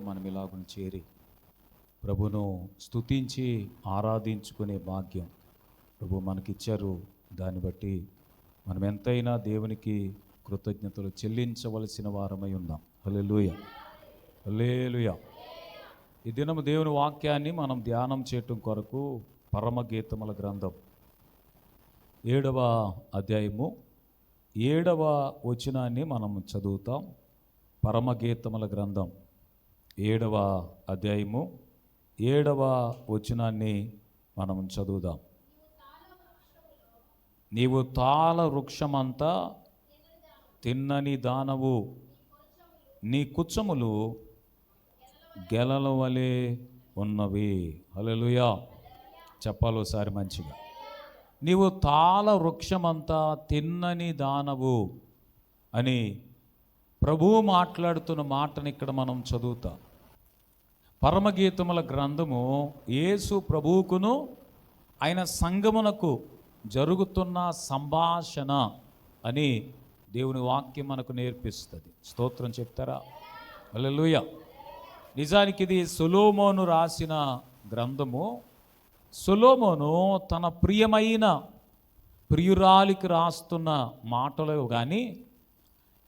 మనం ఇలాగ చేరి ప్రభును స్తుతించి ఆరాధించుకునే భాగ్యం ప్రభు మనకిచ్చారు. దాన్ని బట్టి మనం ఎంతైనా దేవునికి కృతజ్ఞతలు చెల్లించవలసిన వారమై ఉన్నాం. హల్లెలూయా, హల్లెలూయా. ఈ దినము దేవుని వాక్యాన్ని మనం ధ్యానం చేయటం కొరకు పరమగీతముల గ్రంథం 7వ అధ్యాయము 7వ వచనాన్ని మనం చదువుతాం. పరమగీతముల గ్రంథం 7వ అధ్యాయము 7వ వచనాన్ని మనం చదువుదాం. నీవు తాళ వృక్షమంతా తిన్నని దానవు, నీ కుచ్చములు గెలల వలె ఉన్నవి. హల్లెలూయా చెప్పాలి ఒకసారి మంచిగా. నీవు తాళ వృక్షమంతా తిన్నని దానవు అని ప్రభువు మాట్లాడుతున్న మాటని ఇక్కడ మనం చదువుతాం. పరమగీతముల గ్రంథము యేసు ప్రభువుకును ఆయన సంగమునకు జరుగుతున్న సంభాషణ అని దేవుని వాక్యం మనకు నేర్పిస్తుంది. స్తోత్రం చెప్తారా? హల్లెలూయా. నిజానికి ఇది సొలొమోను రాసిన గ్రంథము. సొలొమోను తన ప్రియురాలికి రాస్తున్న మాటలు కానీ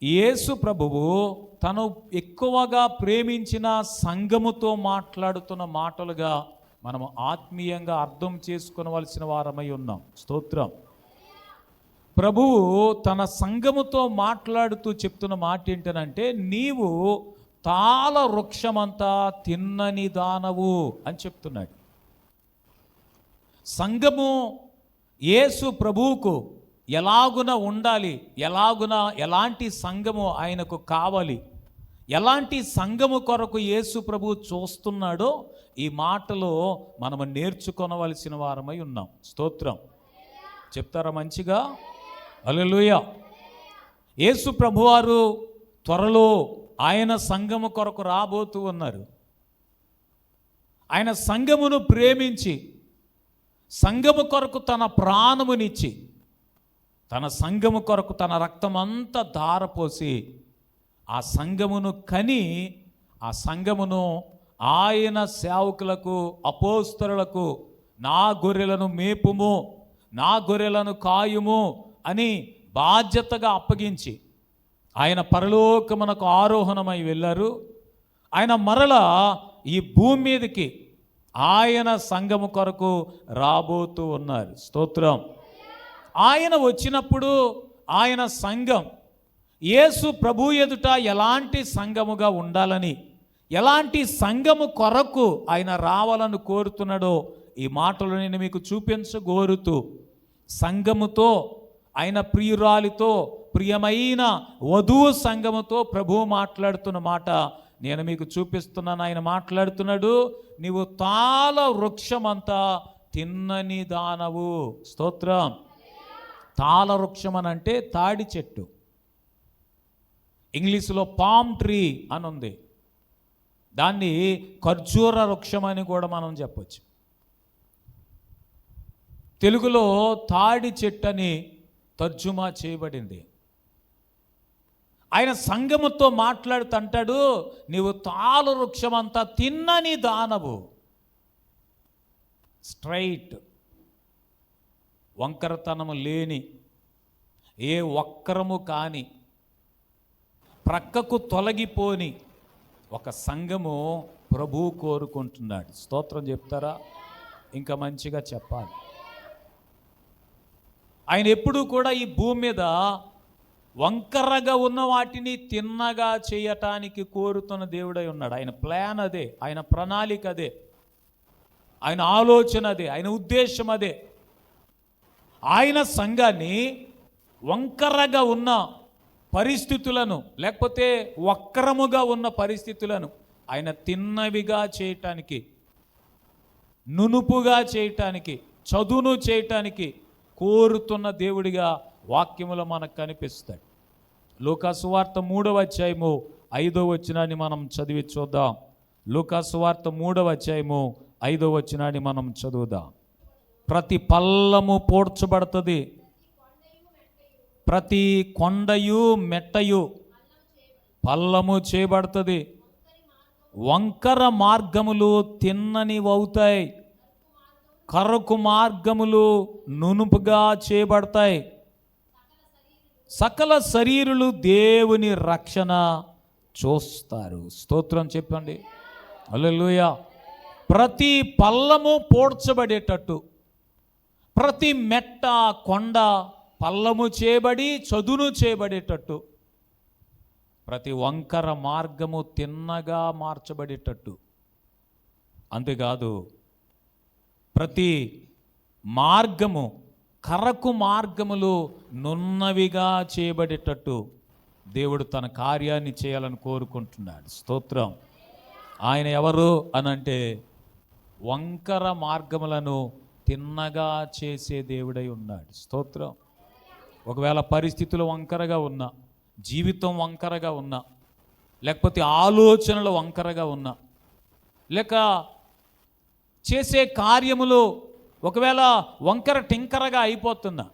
యేసు ప్రభువు తను ఎక్కువగా ప్రేమించిన సంఘముతో మాట్లాడుతున్న మాటలుగా మనము ఆత్మీయంగా అర్థం చేసుకొనవలసిన వారమై ఉన్నాం. స్తోత్రం. ప్రభువు తన సంఘముతో మాట్లాడుతూ చెప్తున్న మాట ఏంటనంటే, నీవు తాళ వృక్షమంతా తిన్నని దానవు అని చెప్తున్నాడు. సంఘము యేసు ప్రభువుకు ఎలాగున ఉండాలి, ఎలాంటి సంఘము ఆయనకు కావాలి, ఎలాంటి సంఘము కొరకు యేసు ప్రభువు చూస్తున్నాడో ఈ మాటలో మనము నేర్చుకొనవలసిన వారమై ఉన్నాం. స్తోత్రం చెప్తారా మంచిగా? హల్లెలూయా. యేసు ప్రభువారు త్వరలో ఆయన సంఘము కొరకు రాబోతూ ఉన్నారు. ఆయన సంఘమును ప్రేమించి సంఘము కొరకు తన ప్రాణమునిచ్చి తన సంఘము కొరకు తన రక్తమంతా ధారపోసి ఆ సంఘమును కని ఆ సంఘమును ఆయన సేవకులకు అపోస్తలులకు నా గొర్రెలను మేపుము, నా గొర్రెలను కాయుము అని బాధ్యతగా అప్పగించి ఆయన పరలోకమునకు ఆరోహణమై వెళ్ళారు. ఆయన మరలా ఈ భూమి మీదకి ఆయన సంఘము కొరకు రాబోతూ ఉన్నారు. స్తోత్రం. ఆయన వచ్చినప్పుడు ఆయన సంఘం యేసు ప్రభు ఎదుట ఎలాంటి సంఘముగా ఉండాలని, ఎలాంటి సంఘము కొరకు ఆయన రావాలని కోరుతున్నాడో ఈ మాటలు నేను మీకు చూపించగోరుతూ, సంఘముతో ఆయన ప్రియురాలితో ప్రియమైన వధువు సంఘముతో ప్రభువు మాట్లాడుతున్న మాట నేను మీకు చూపిస్తున్నాను. ఆయన మాట్లాడుతున్నాడు, నీవు తాళ వృక్షమంతా తిన్నని దానవు. స్తోత్రం. తాళ వృక్షం అని అంటే తాడి చెట్టు. ఇంగ్లీషులో పామ్ ట్రీ అని ఉంది. దాన్ని ఖర్జూర వృక్షం అని కూడా మనం చెప్పచ్చు. తెలుగులో తాడి చెట్టు అని తర్జుమా చేయబడింది. ఆయన సంఘముతో మాట్లాడుతుంటాడు, నీవు తాళ వృక్షమంతా తిన్నని దానవు. స్ట్రైట్, వంకరతనము లేని, ఏ వక్రము కాని, ప్రక్కకు తొలగిపోని ఒక సంఘము ప్రభువు కోరుకుంటున్నాడు. స్తోత్రం చెప్తారా? ఇంకా మంచిగా చెప్పాలి. ఆయన ఎప్పుడూ కూడా ఈ భూమి మీద వంకరగా ఉన్న వాటిని తిన్నగా చేయటానికి కోరుతున్న దేవుడై ఉన్నాడు. ఆయన ప్లాన్ అదే, ఆయన ప్రణాళిక అదే, ఆయన ఆలోచన అదే, ఆయన ఉద్దేశం అదే. ఆయన సంఘాన్ని వంకరగా ఉన్న పరిస్థితులను, లేకపోతే వక్రముగా ఉన్న పరిస్థితులను ఆయన తిన్నవిగా చేయటానికి, నునుపుగా చేయటానికి, చదును చేయటానికి కోరుతున్న దేవుడిగా వాక్యములో మనకు కనిపిస్తాడు. లూకా సువార్త 3వ అధ్యాయము 5వ వచనాన్ని మనం చదివి చూద్దాం. లూకా సువార్త 3వ అధ్యాయము 5వ వచనాన్ని మనం చదువుదాం. ప్రతి పల్లము పోడ్చబడుతుంది, ప్రతి కొండయు మెట్టయు పల్లము చేయబడుతుంది, వంకర మార్గములు తిన్ననివవుతాయి, కరకు మార్గములు నునుపుగా చేయబడతాయి. సకల శరీరులు దేవుని రక్షణ చూస్తారు. స్తోత్రం చెప్పండి. హల్లెలూయా. ప్రతి పల్లము పోడ్చబడేటట్టు, ప్రతి మెట్ట కొండ పల్లము చేయబడి చదును చేయబడేటట్టు, ప్రతి వంకర మార్గము తిన్నగా మార్చబడేటట్టు, అంతేకాదు ప్రతి మార్గము కరకు మార్గములు నున్నవిగా చేయబడేటట్టు దేవుడు తన కార్యాన్ని చేయాలని కోరుకుంటున్నాడు. స్తోత్రం. ఆయన ఎవరు అనంటే వంకర మార్గములను తిన్నగా చేసే దేవుడై ఉన్నాడు. స్తోత్రం. ఒకవేళ పరిస్థితులు వంకరగా ఉన్నా, జీవితం వంకరగా ఉన్నా, లేకపోతే ఆలోచనలు వంకరగా ఉన్నా, లేక చేసే కార్యములు ఒకవేళ వంకర టింకరగా అయిపోతున్నా,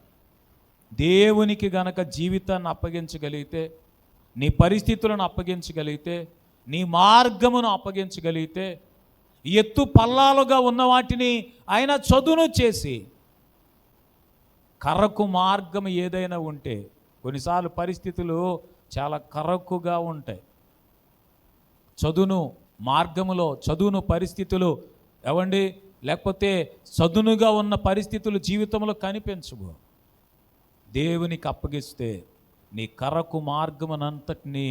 దేవునికి గనక జీవితాన్ని అప్పగించగలిగితే, నీ పరిస్థితులను అప్పగించగలిగితే, నీ మార్గమును అప్పగించగలిగితే, ఎత్తు పల్లాలుగా ఉన్న వాటిని ఆయన చదును చేసి, కరకు మార్గం ఏదైనా ఉంటే, కొన్నిసార్లు పరిస్థితులు చాలా కరకుగా ఉంటాయి. చదును మార్గములో చదును పరిస్థితులు ఏవండి, లేకపోతే చదునుగా ఉన్న పరిస్థితులు జీవితంలో కనిపించవు. దేవునికి అప్పగిస్తే నీ కరకు మార్గమునంతటిని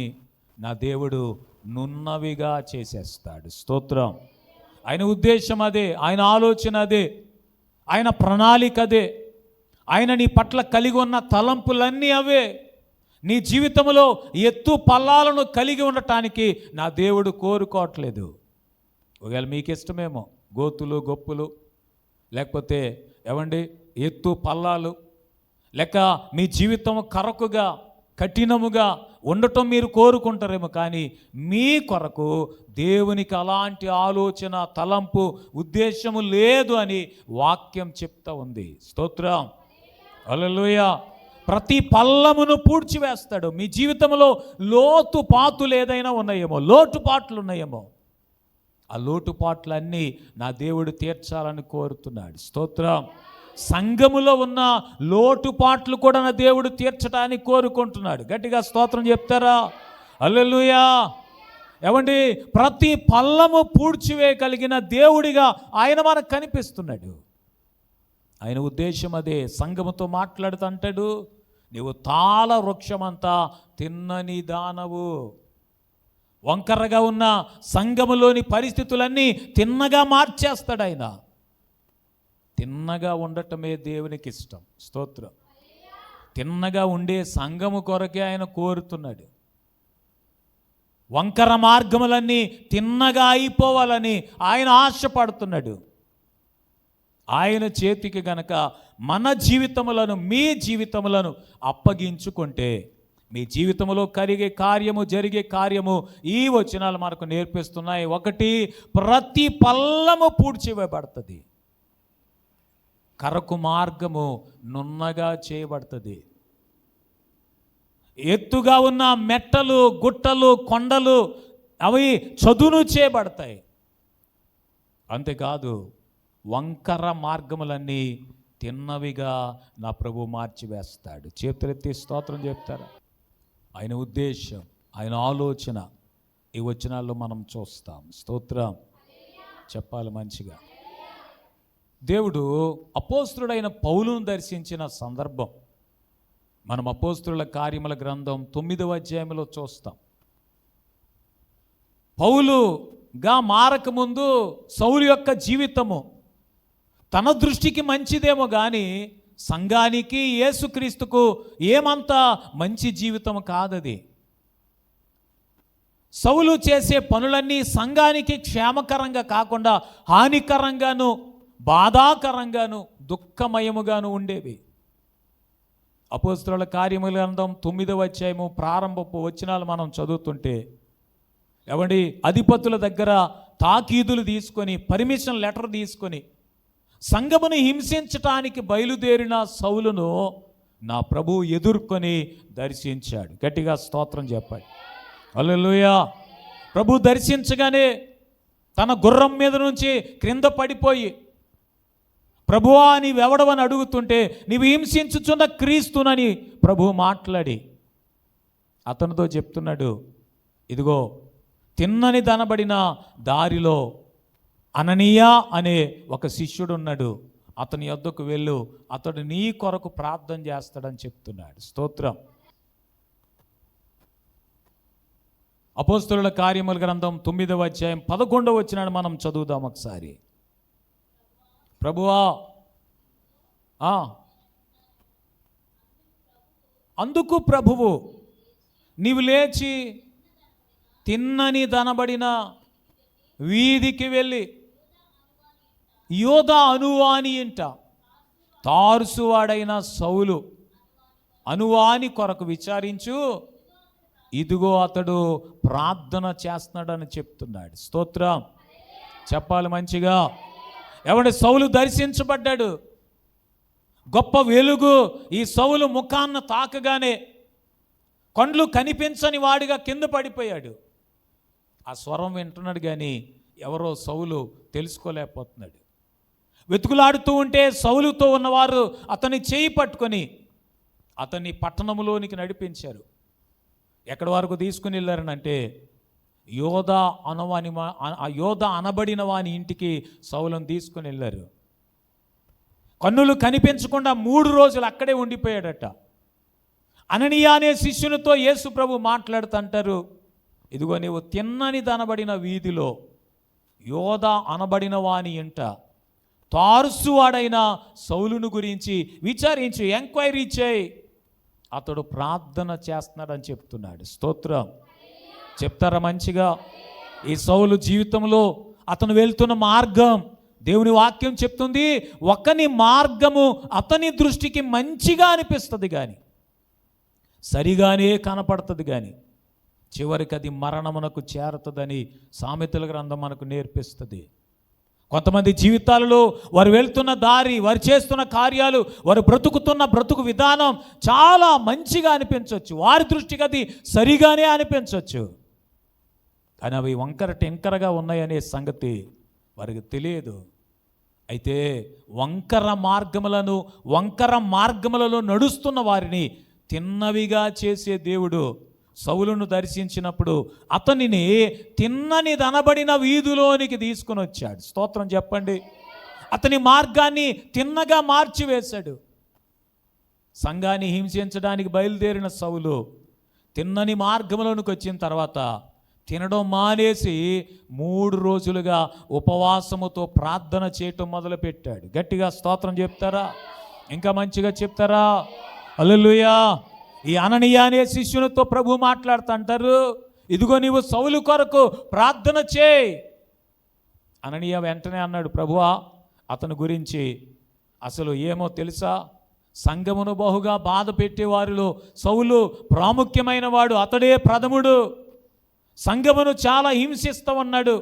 నా దేవుడు నున్నవిగా చేసేస్తాడు. స్తోత్రం. ఆయన ఉద్దేశం అదే, ఆయన ఆలోచన అదే, ఆయన ప్రణాళిక అదే, ఆయన నీ పట్ల కలిగి ఉన్న తలంపులన్నీ అవే. నీ జీవితంలో ఎత్తు పల్లాలను కలిగి ఉండటానికి నా దేవుడు కోరుకోవట్లేదు. ఒకవేళ మీకు ఇష్టమేమో గోతులు గొప్పులు, లేకపోతే ఏమండి ఎత్తు పల్లాలు, లేక మీ జీవితం కరకుగా కఠినముగా ఉండటం మీరు కోరుకుంటారేమో, కానీ మీ కొరకు దేవునికి అలాంటి ఆలోచన తలంపు ఉద్దేశము లేదు అని వాక్యం చెప్తా ఉంది. స్తోత్రం. హల్లెలూయా. ప్రతి పల్లమును పూడ్చివేస్తాడు. మీ జీవితంలో లోతుపాతులు ఏదైనా ఉన్నాయేమో, లోటుపాట్లు ఉన్నాయేమో, ఆ లోటుపాట్లన్నీ నా దేవుడు తీర్చాలని కోరుతున్నాడు. స్తోత్రం. సంఘములో ఉన్న లోటుపాట్లు కూడా నా దేవుడు తీర్చడానికి కోరుకుంటున్నాడు. గట్టిగా స్తోత్రం చెప్తారా? హల్లెలూయా. ఏమండి, ప్రతి పల్లము పూడ్చివేయగలిగిన దేవుడిగా ఆయన మనకు కనిపిస్తున్నాడు. ఆయన ఉద్దేశం అదే. సంఘముతో మాట్లాడుతూ అంటాడు, నీవు తాళ వృక్షమంతా తిన్నని దానవు. వంకరగా ఉన్న సంఘములోని పరిస్థితులన్నీ తిన్నగా మార్చేస్తాడు ఆయన. తిన్నగా ఉండటమే దేవునికి ఇష్టం. స్తోత్రం. తిన్నగా ఉండే సంఘము కొరకే ఆయన కోరుతున్నాడు. వంకర మార్గములన్నీ తిన్నగా అయిపోవాలని ఆయన ఆశపడుతున్నాడు. ఆయన చేతికి గనక మన జీవితములను, మీ జీవితములను అప్పగించుకుంటే, మీ జీవితంలో జరిగే కార్యము ఈ వచనాలు మనకు నేర్పిస్తున్నాయి. ఒకటి, ప్రతి పల్లము పూడ్చివేయబడుతుంది. కరకు మార్గము నున్నగా చేయబడుతుంది. ఎత్తుగా ఉన్న మెట్టలు, గుట్టలు, కొండలు అవి చదును చేయబడతాయి. అంతేకాదు వంకర మార్గములన్నీ తిన్నవిగా నా ప్రభు మార్చివేస్తాడు. చేతులెత్తి స్తోత్రం చెప్తారా? ఆయన ఉద్దేశం, ఆయన ఆలోచన ఈ వచనాల్లో మనం చూస్తాం. స్తోత్రం చెప్పాలి మంచిగా. దేవుడు అపోస్తులుడైన పౌలును దర్శించిన సందర్భం మనం అపోస్తుల కార్యముల గ్రంథం 9వ అధ్యాయంలో చూస్తాం. పౌలుగా మారకముందు సౌలు యొక్క జీవితము తన దృష్టికి మంచిదేమో కానీ సంఘానికి, యేసుక్రీస్తుకు ఏమంత మంచి జీవితం కాదది. సౌలు చేసే పనులన్నీ సంఘానికి క్షేమకరంగా కాకుండా హానికరంగాను, బాధాకరంగాను, దుఃఖమయముగాను ఉండేవి. అపోస్తుల కార్యముల గ్రంథం 9వ అధ్యాయము ప్రారంభపు వచనాలు మనం చదువుతుంటే, ఏమండి, అధిపతుల దగ్గర తాకీదులు తీసుకొని, పర్మిషన్ లెటర్ తీసుకొని సంఘమును హింసించటానికి బయలుదేరిన సౌలును నా ప్రభు ఎదుర్కొని దర్శించాడు. గట్టిగా స్తోత్రం చెప్పాడు. హల్లెలూయా. ప్రభు దర్శించగానే తన గుర్రం మీద నుంచి క్రింద పడిపోయి, ప్రభువా నీవెవడవని అడుగుతుంటే, నీవు హింసించుచున్న క్రీస్తునని ప్రభు మాట్లాడి అతనితో చెప్తున్నాడు, ఇదిగో తిన్నని దనబడిన దారిలో అననీయ అనే ఒక శిష్యుడు ఉన్నాడు, అతని యొద్దకు వెళ్ళు, అతడు నీ కొరకు ప్రార్థన చేస్తాడని చెప్తున్నాడు. స్తోత్రం. అపోస్తలుల కార్యముల గ్రంథం 9వ అధ్యాయం 11వ వచనాన్ని మనం చదువుదాం ఒకసారి. ప్రభువా అందుకు ప్రభువు నీవు లేచి తిన్నని దనబడిన వీధికి వెళ్ళి యోధా అనువాని ఇంట తార్సువాడైన సౌలు అనువాని కొరకు విచారించు, ఇదిగో అతడు ప్రార్థన చేస్తున్నాడని చెప్తున్నాడు. స్తోత్రం. చెప్పాలి మంచిగా. ఎవడి సౌలు దర్శించబడ్డాడు, గొప్ప వెలుగు ఈ సౌలు ముఖాన్న తాకగానే కండ్లు కనిపించని వాడిగా కింద పడిపోయాడు. ఆ స్వరం వింటున్నాడు కానీ ఎవరో సౌలు తెలుసుకోలేకపోతున్నాడు. వెతుకులాడుతూ ఉంటే సౌలుతో ఉన్నవారు అతన్ని చేయి పట్టుకొని అతన్ని పట్టణంలోనికి నడిపించారు. ఎక్కడి వరకు తీసుకుని వెళ్ళారనంటే యోధ అనబడిన వాని ఇంటికి సౌలును తీసుకుని వెళ్ళారు. కన్నులు కనిపించకుండా 3 రోజులు అక్కడే ఉండిపోయాడట. అననీయ అనే శిష్యునితో యేసు ప్రభు మాట్లాడుతుంటారు, ఇదిగో నీవు తిన్నని దనబడిన వీధిలో యోధ అనబడిన వాని ఇంట తార్సువాడైన సౌలును గురించి విచారించి ఎంక్వైరీ చేయి, అతడు ప్రార్థన చేస్తున్నాడని చెప్తున్నాడు. స్తోత్రం. చెప్తారా మంచిగా? ఈ సౌలు జీవితంలో అతను వెళ్తున్న మార్గం దేవుని వాక్యం చెప్తుంది, ఒకని మార్గము అతని దృష్టికి మంచిగా అనిపిస్తుంది కానీ, సరిగానే కనపడుతుంది కానీ చివరికి అది మరణమునకు చేరుతుందని సామెతల గ్రంథం మనకు నేర్పిస్తుంది. కొంతమంది జీవితాలలో వారు వెళ్తున్న దారి, వారు చేస్తున్న కార్యాలు, వారు బ్రతుకుతున్న బ్రతుకు విధానం చాలా మంచిగా అనిపించవచ్చు, వారి దృష్టికి అది సరిగానే అనిపించవచ్చు, కానీ అవి వంకర టెంకరగా ఉన్నాయనే సంగతి వారికి తెలియదు. అయితే వంకర మార్గములలో నడుస్తున్న వారిని తిన్నవిగా చేసే దేవుడు సౌలును దర్శించినప్పుడు అతనిని తిన్నని దనబడిన వీధిలోనికి తీసుకుని వచ్చాడు. స్తోత్రం చెప్పండి. అతని మార్గాన్ని తిన్నగా మార్చివేశాడు. సంఘాన్ని హింసించడానికి బయలుదేరిన సౌలు తిన్నని మార్గంలోనికి వచ్చిన తర్వాత తినడం మానేసి 3 రోజులుగా ఉపవాసముతో ప్రార్థన చేయటం మొదలుపెట్టాడు. గట్టిగా స్తోత్రం చెప్తారా? ఇంకా మంచిగా చెప్తారా? హల్లెలూయా. ఈ అననీయ అనే శిష్యునితో ప్రభు మాట్లాడుతుంటారు, ఇదిగో నీవు సౌలు కొరకు ప్రార్థన చేయి. అననీయ వెంటనే అన్నాడు, ప్రభువా అతని గురించి అసలు ఏమో తెలుసా? సంఘమును బహుగా బాధ పెట్టేవారిలో సౌలు ప్రాముఖ్యమైన వాడు, అతడే ప్రథముడు. సంఘమును చాలా హింసిస్తూ ఉన్నాడు.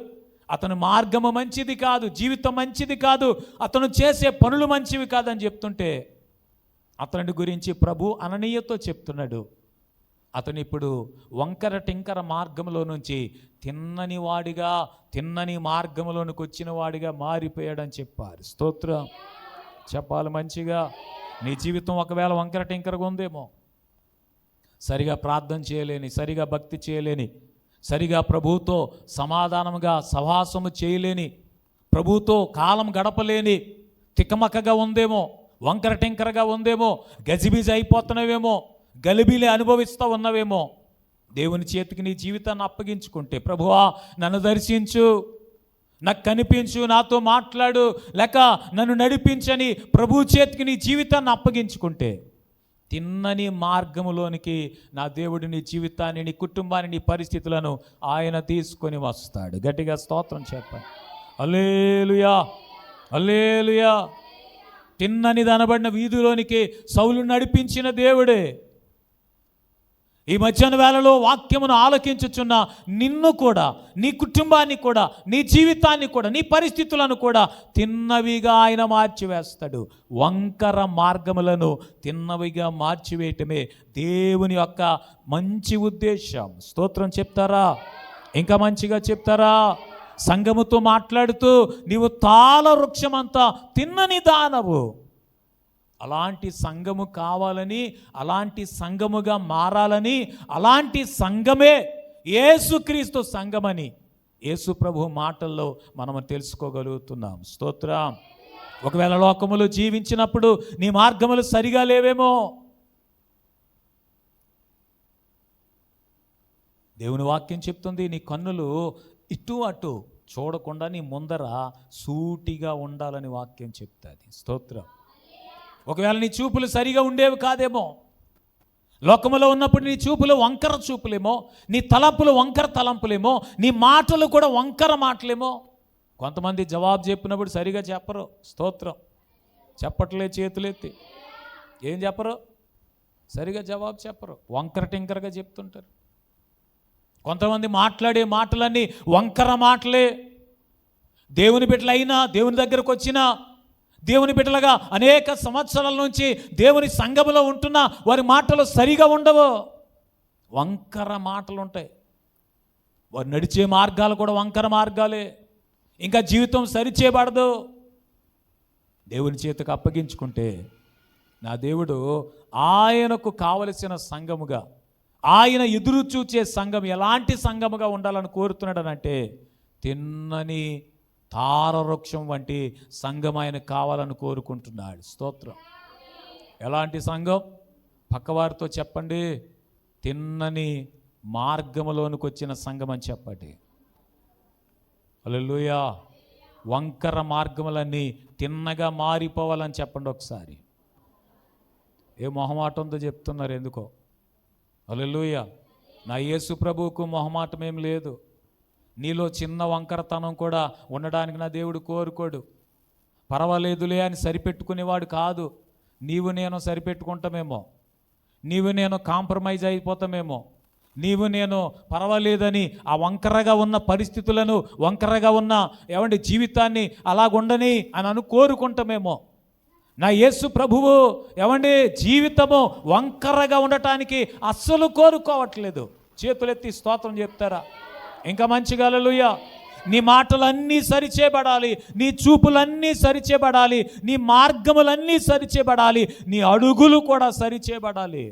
అతని మార్గము మంచిది కాదు, జీవితం మంచిది కాదు, అతను చేసే పనులు మంచివి కాదని చెప్తుంటే అతని గురించి ప్రభు అననీయతో చెప్తున్నాడు, అతను ఇప్పుడు వంకర టింకర మార్గంలో నుంచి తిన్నని మార్గంలోనికి వచ్చిన వాడిగా మారిపోయాడని చెప్పారు. స్తోత్రం. చెప్పాలి మంచిగా. నీ జీవితం ఒకవేళ వంకర టింకరగా ఉందేమో, సరిగా ప్రార్థన చేయలేని, సరిగా భక్తి చేయలేని, సరిగా ప్రభువుతో సమాధానంగా సహవాసము చేయలేని, ప్రభువుతో కాలం గడపలేని, తికమకగా ఉందేమో, వంకర టెంకరగా ఉందేమో, గజిబిజి అయిపోతున్నావేమో, గలిబిలి అనుభవిస్తూ ఉన్నవేమో, దేవుని చేతికి నీ జీవితాన్ని అప్పగించుకుంటే, ప్రభువా నన్ను దర్శించు, నాకు కనిపించు, నాతో మాట్లాడు, లేక నన్ను నడిపించని ప్రభు చేతికి నీ జీవితాన్ని అప్పగించుకుంటే తిన్నని మార్గములోనికి నా దేవుడు నీ జీవితాన్ని, నీ కుటుంబాన్ని, నీ పరిస్థితులను ఆయన తీసుకొని వస్తాడు. గట్టిగా స్తోత్రం చెప్పండి. హల్లెలూయా, హల్లెలూయా. తిన్నని దనబడిన వీధిలోనికి సౌలు నడిపించిన దేవుడే ఈ మధ్యాహ్న వేళలో వాక్యమును ఆలకించుచున్న నిన్ను కూడా, నీ కుటుంబాన్ని కూడా, నీ జీవితాన్ని కూడా, నీ పరిస్థితులను కూడా తిన్నవిగా ఆయన మార్చివేస్తాడు. వంకర మార్గములను తిన్నవిగా మార్చివేయటమే దేవుని యొక్క మంచి ఉద్దేశం. స్తోత్రం చెప్తారా? ఇంకా మంచిగా చెప్తారా? సంఘముతో మాట్లాడుతూ నీవు తాళ వృక్షమంతా తిన్నని దానవు. అలాంటి సంఘము కావాలని, అలాంటి సంఘముగా మారాలని, అలాంటి సంఘమే యేసుక్రీస్తు సంఘమని యేసు ప్రభు మాటల్లో మనము తెలుసుకోగలుగుతున్నాం. స్తోత్రం. ఒకవేళ లోకములు జీవించినప్పుడు నీ మార్గములు సరిగా లేవేమో, దేవుని వాక్యం చెప్తుంది, నీ కన్నులు ఇటు అటు చూడకుండా నీ ముందర సూటిగా ఉండాలని వాక్యం చెప్తుంది. స్తోత్రం. ఒకవేళ నీ చూపులు సరిగా ఉండేవి కాదేమో, లోకములో ఉన్నప్పుడు నీ చూపులు వంకర చూపులేమో, నీ తలంపులు వంకర తలంపులేమో, నీ మాటలు కూడా వంకర మాటలేమో. కొంతమంది జవాబు చెప్పినప్పుడు సరిగా చెప్పరు. స్తోత్రం. చెప్పట్లే చేతులెత్తి. ఏం చెప్పరు? సరిగా జవాబు చెప్పరు, వంకర టింకరగా చెప్తుంటారు. కొంతమంది మాట్లాడే మాటలన్నీ వంకర మాటలే. దేవుని బిడ్డలైనా, దేవుని దగ్గరకు వచ్చినా, దేవుని బిడ్డలుగా అనేక సంవత్సరాల నుంచి దేవుని సంఘములో ఉంటున్న వారి మాటలు సరిగా ఉండవు, వంకర మాటలు ఉంటాయి. వారు నడిచే మార్గాలు కూడా వంకర మార్గాలే. ఇంకా జీవితం సరిచేయబడదు. దేవుని చేతికి అప్పగించుకుంటే నా దేవుడు ఆయనకు కావలసిన సంఘముగా, ఆయన ఎదురు చూచే సంఘం ఎలాంటి సంఘముగా ఉండాలని కోరుతున్నాడనంటే తిన్నని తారవృక్షం వంటి సంఘం ఆయన కావాలని కోరుకుంటున్నాడు. స్తోత్రం. ఎలాంటి సంఘం? పక్కవారితో చెప్పండి, తిన్నని మార్గములోనికి వచ్చిన సంఘం అని చెప్పండి. హల్లెలూయా. వంకర మార్గములన్నీ తిన్నగా మారిపోవాలని చెప్పండి ఒకసారి. ఏ మొహమాటంతో చెప్తున్నారు ఎందుకో? హల్లెలూయా. నా యేసు ప్రభువుకు మొహమాటం ఏం లేదు. నీలో చిన్న వంకరతనం కూడా ఉండడానికి నా దేవుడు కోరుకోడు. పర్వాలేదులే అని సరిపెట్టుకునేవాడు కాదు. నీవు నేను సరిపెట్టుకుంటామేమో, నీవు నేను కాంప్రమైజ్ అయిపోతామేమో, నీవు నేను పర్వాలేదని ఆ వంకరగా ఉన్న పరిస్థితులను, వంకరగా ఉన్న జీవితాన్ని అలాగుండని అని కోరుకుంటామేమో. నా యేసు ప్రభువు జీవితము వంకరగా ఉండటానికి అస్సలు కోరుకోవట్లేదు. చేతులెత్తి స్తోత్రం చెప్తారా? ఇంకా మంచిగా హల్లెలూయా. నీ మాటలన్నీ సరిచేయబడాలి, నీ చూపులన్నీ సరిచేయబడాలి, నీ మార్గములన్నీ సరిచేయబడాలి, నీ అడుగులు కూడా సరిచేయబడాలి.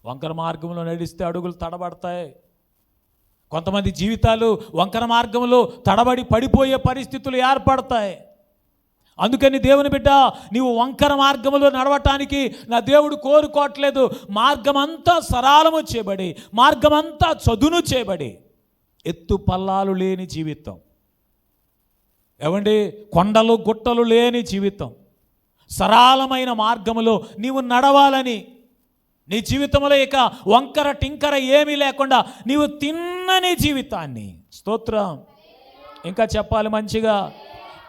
వంకర మార్గంలో నడిస్తే అడుగులు తడబడతాయి. కొంతమంది జీవితాలు వంకర మార్గంలో తడబడి పడిపోయే పరిస్థితులు ఏర్పడతాయి. అందుకని దేవుని బిడ్డ, నీవు వంకర మార్గములో నడవటానికి నా దేవుడు కోరుకోవట్లేదు. మార్గమంతా సరళము చేయబడి, మార్గమంతా చదును చేయబడి, ఎత్తు పల్లాలు లేని జీవితం, కొండలు గుట్టలు లేని జీవితం, సరళమైన మార్గములో నీవు నడవాలని, నీ జీవితంలో ఇక వంకర టింకర ఏమీ లేకుండా నీవు తిన్నని జీవితాన్ని, స్తోత్రం. ఇంకా చెప్పాలి మంచిగా,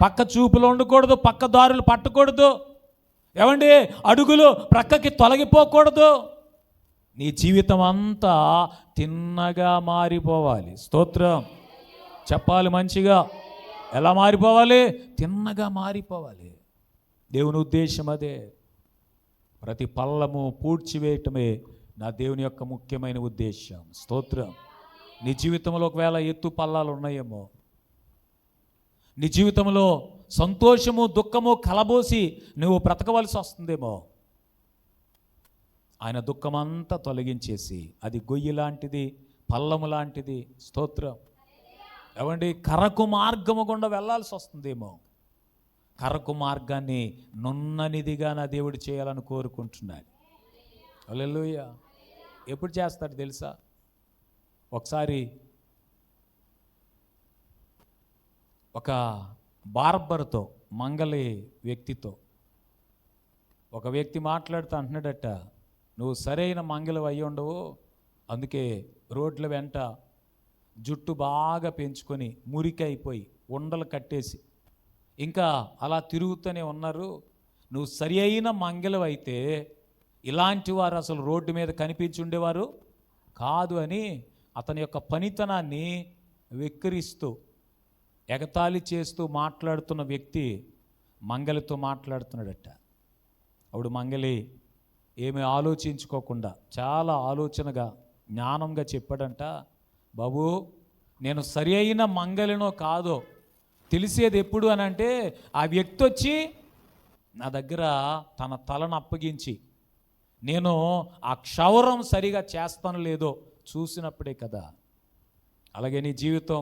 పక్క చూపులు ఉండకూడదు, పక్క దారులు పట్టకూడదు, అడుగులు ప్రక్కకి తొలగిపోకూడదు. నీ జీవితం అంతా తిన్నగా మారిపోవాలి. స్తోత్రం. చెప్పాలి మంచిగా. ఎలా మారిపోవాలి? తిన్నగా మారిపోవాలి. దేవుని ఉద్దేశం అదే. ప్రతి పల్లము పూడ్చివేయటమే నా దేవుని యొక్క ముఖ్యమైన ఉద్దేశం. స్తోత్రం. నీ జీవితంలో ఒకవేళ ఎత్తు పల్లాలు ఉన్నాయేమో, నీ జీవితంలో సంతోషము దుఃఖము కలబోసి నువ్వు బ్రతకవలసి వస్తుందేమో, ఆయన దుఃఖమంతా తొలగించేసి, అది గొయ్యి లాంటిది, పల్లము లాంటిది, స్తోత్రం. కరకు మార్గము గుండా వెళ్ళాల్సి వస్తుందేమో, కరకు మార్గాన్ని నున్ననిదిగా నా దేవుడు చేయాలని కోరుకుంటున్నాడు. హల్లెలూయా. ఎప్పుడు చేస్తాడు తెలుసా? ఒకసారి ఒక బార్బర్తో, మంగలి వ్యక్తితో ఒక వ్యక్తి మాట్లాడుతూ అంటున్నాడట, నువ్వు సరైన మంగళం అయ్యి ఉండవు, అందుకే రోడ్ల వెంట జుట్టు బాగా పెంచుకొని మురికైపోయి ఉండలు కట్టేసి ఇంకా అలా తిరుగుతూనే ఉన్నారు. నువ్వు సరి అయిన మంగళం అయితే ఇలాంటి వారు అసలు రోడ్డు మీద కనిపించి ఉండేవారు కాదు అని అతని యొక్క పనితనాన్ని వెక్కిరిస్తూ ఎగతాళి చేస్తూ మాట్లాడుతున్న వ్యక్తి మంగలితో మాట్లాడుతున్నాడట. అప్పుడు మంగలి ఏమి ఆలోచించుకోకుండా చాలా ఆలోచనగా జ్ఞానంగా చెప్పాడంట, బాబు నేను సరి అయిన మంగళనో కాదో తెలిసేది ఎప్పుడు అని అంటే ఆ వ్యక్తి వచ్చి నా దగ్గర తన తలను అప్పగించి నేను ఆ క్షౌరం సరిగా చేస్తాను లేదో చూసినప్పుడే కదా. అలాగే నీ జీవితం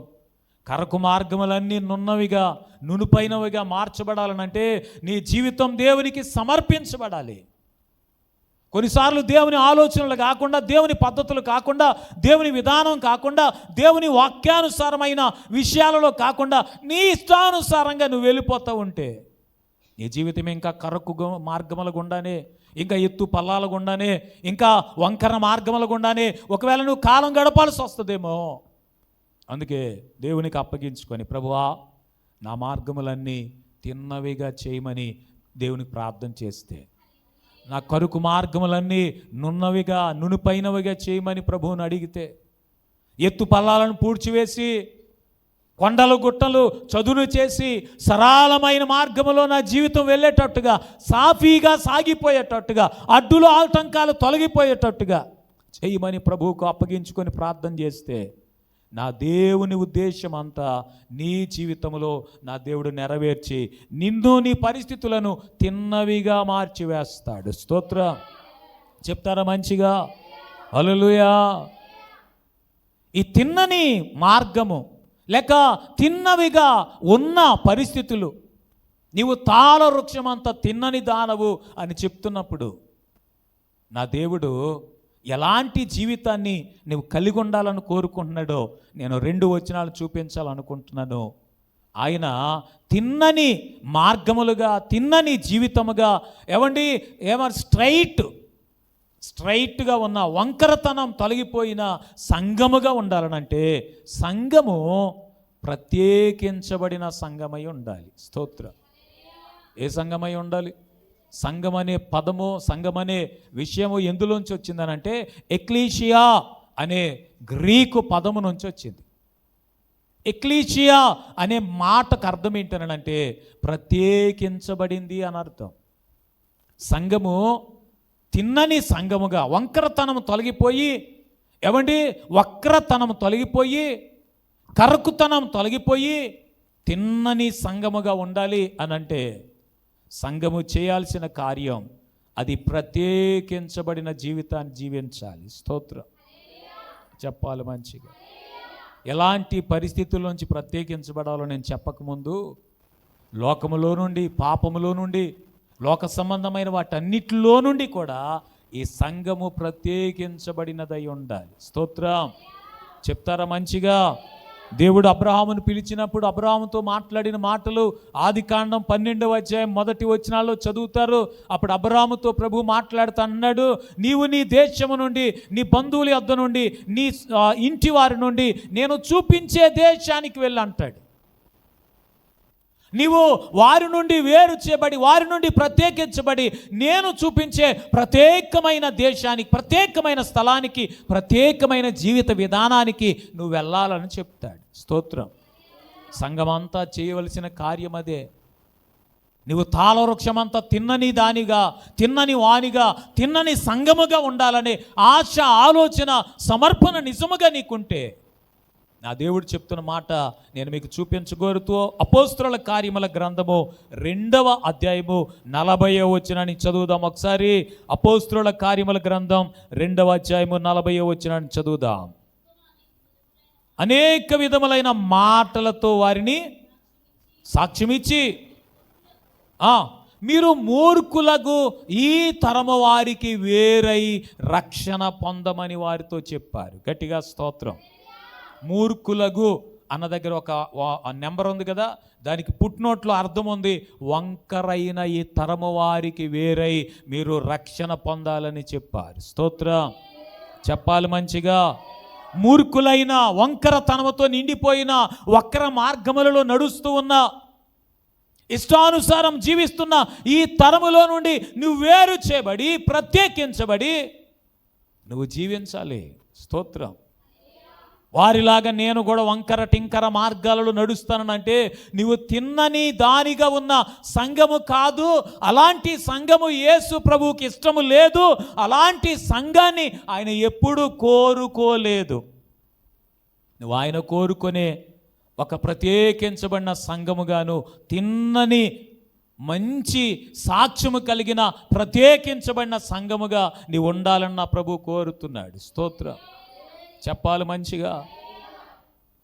కరకు మార్గములన్నీ నున్నవిగా నునుపైనవిగా మార్చబడాలనంటే నీ జీవితం దేవునికి సమర్పించబడాలి. కొన్నిసార్లు దేవుని ఆలోచనలు కాకుండా, దేవుని పద్ధతులు కాకుండా, దేవుని విధానం కాకుండా, దేవుని వాక్యానుసారమైన విషయాలలో కాకుండా నీ ఇష్టానుసారంగా నువ్వు వెళ్ళిపోతూ ఉంటే నీ జీవితం ఇంకా కరకు మార్గముల గుండానే, ఇంకా ఎత్తు పల్లాల గుండానే, ఇంకా వంకర మార్గముల గుండానే ఒకవేళ నువ్వు కాలం గడపాల్సి వస్తుందేమో. అందుకే దేవునికి అప్పగించుకొని, ప్రభువా నా మార్గములన్నీ తిన్నవిగా చేయమని దేవునికి ప్రార్థన చేస్తే, నా కరుకు మార్గములన్నీ నున్నవిగా నునుపైనవిగా చేయమని ప్రభువుని అడిగితే, ఎత్తు పల్లాలను పూడ్చివేసి కొండలు గుట్టలు చదును చేసి సరళమైన మార్గములో నా జీవితం వెళ్ళేటట్టుగా, సాఫీగా సాగిపోయేటట్టుగా, అడ్డులు ఆటంకాలు తొలగిపోయేటట్టుగా చేయమని ప్రభువుకు అప్పగించుకొని ప్రార్థన చేస్తే నా దేవుని ఉద్దేశం అంతా నీ జీవితంలో నా దేవుడు నెరవేర్చి నిన్ను నీ పరిస్థితులను తిన్నవిగా మార్చివేస్తాడు. స్తోత్రం చెప్తారా మంచిగా? హల్లెలూయా. ఈ తిన్నని మార్గము లేక తిన్నవిగా ఉన్న పరిస్థితులు, నీవు తాళ వృక్షమంత తిన్నని దానవు అని చెప్తున్నప్పుడు నా దేవుడు ఎలాంటి జీవితాన్ని నువ్వు కలిగి ఉండాలని కోరుకుంటున్నాడో నేను 2 వచనాలు చూపించాలనుకుంటున్నాను. ఆయన తిన్నని మార్గములుగా, తిన్నని జీవితముగా, స్ట్రైట్గా ఉన్న వంకరతనం తొలగిపోయిన సంఘముగా ఉండాలనంటే సంఘము ప్రత్యేకించబడిన సంఘమై ఉండాలి. స్తోత్రం. ఏ సంఘమై ఉండాలి? సంఘం అనే పదము, సంఘం అనే విషయము ఎందులోంచి వచ్చిందనంటే ఎక్లీషియా అనే గ్రీకు పదము నుంచి వచ్చింది. ఎక్లీషియా అనే మాటకు అర్థం ఏంటనంటే ప్రత్యేకించబడింది అని అర్థం. సంఘము తిన్నని సంఘముగా, వంకరతనం తొలగిపోయి, వక్రతనం తొలగిపోయి, కరకుతనం తొలగిపోయి తిన్నని సంఘముగా ఉండాలి అనంటే సంఘము చేయాల్సిన కార్యం అది ప్రత్యేకించబడిన జీవితాన్ని జీవించాలి. స్తోత్రం చెప్పాలి మంచిగా. ఎలాంటి పరిస్థితుల నుంచి ప్రత్యేకించబడాలో నేను చెప్పకముందు లోకములో నుండి, పాపములో నుండి, లోక సంబంధమైన వాటన్నిటిలో నుండి కూడా ఈ సంఘము ప్రత్యేకించబడినదై ఉండాలి. స్తోత్రం చెప్తారా మంచిగా? దేవుడు అబ్రహామును పిలిచినప్పుడు అబ్రహాముతో మాట్లాడిన మాటలు ఆదికాండం 12వ అధ్యాయం 1 వచనాల్లో చదువుతారు. అప్పుడు అబ్రహాముతో ప్రభు మాట్లాడుతూ అన్నాడు, నీవు నీ దేశము నుండి, నీ బంధువుల యొద్ద నుండి, నీ ఇంటి వారి నుండి నేను చూపించే దేశానికి వెళ్ళి అంటాడు. నీవు వారి నుండి వేరు చేయబడి, వారి నుండి ప్రత్యేకించబడి నేను చూపించే ప్రత్యేకమైన దేశానికి, ప్రత్యేకమైన స్థలానికి, ప్రత్యేకమైన జీవిత విధానానికి నువ్వు వెళ్ళాలని చెప్తాడు. స్తోత్రం. సంఘమంతా చేయవలసిన కార్యం అదే. నువ్వు తాళవృక్షమంతా తిన్నని దానిగా, తిన్నని వానిగా, తిన్నని సంఘముగా ఉండాలనే ఆశ, ఆలోచన, సమర్పణ నిజముగా నీకుంటే నా దేవుడు చెప్తున్న మాట నేను మీకు చూపించగోరుతూ అపోస్తలుల కార్యముల గ్రంథము 2వ అధ్యాయము 40వ వచనాన్ని చదువుదాం ఒకసారి. అపోస్తలుల కార్యముల గ్రంథం 2వ అధ్యాయము 40వ వచనాన్ని చదువుదాం. అనేక విధములైన మాటలతో వారిని సాక్ష్యమిచ్చి, మీరు మూర్ఖులకు ఈ తరము వారికి వేరై రక్షణ పొందమని వారితో చెప్పారు. గట్టిగా స్తోత్రం. మూర్ఖులకు అన్న దగ్గర ఒక నెంబర్ ఉంది కదా, దానికి పుట్నోట్లో అర్థం ఉంది. వంకరైన ఈ తరము వారికి వేరై మీరు రక్షణ పొందాలని చెప్పారు. స్తోత్రం చెప్పాలి మంచిగా. మూర్ఖులైన, వంకరతనముతో నిండిపోయిన, వక్ర మార్గములలో నడుస్తూ ఉన్న, ఇష్టానుసారం జీవిస్తున్న ఈ తరములో నుండి నువ్వు వేరు చేయబడి, ప్రత్యేకించబడి నువ్వు జీవించాలి. స్తోత్రం. వారిలాగా నేను కూడా వంకర టింకర మార్గాలలో నడుస్తానంటే నీవు తిన్నని దానిగా ఉన్న సంఘము కాదు. అలాంటి సంఘము యేసు ప్రభువుకి ఇష్టము లేదు. అలాంటి సంఘాన్ని ఆయన ఎప్పుడూ కోరుకోలేదు. నువ్వు ఆయన కోరుకునే ఒక ప్రత్యేకించబడిన సంఘముగాను, తిన్నని మంచి సాక్ష్యము కలిగిన ప్రత్యేకించబడిన సంఘముగా నీవు ఉండాలని నా ప్రభు కోరుతున్నాడు. స్తోత్రం చెప్పాలి మంచిగా.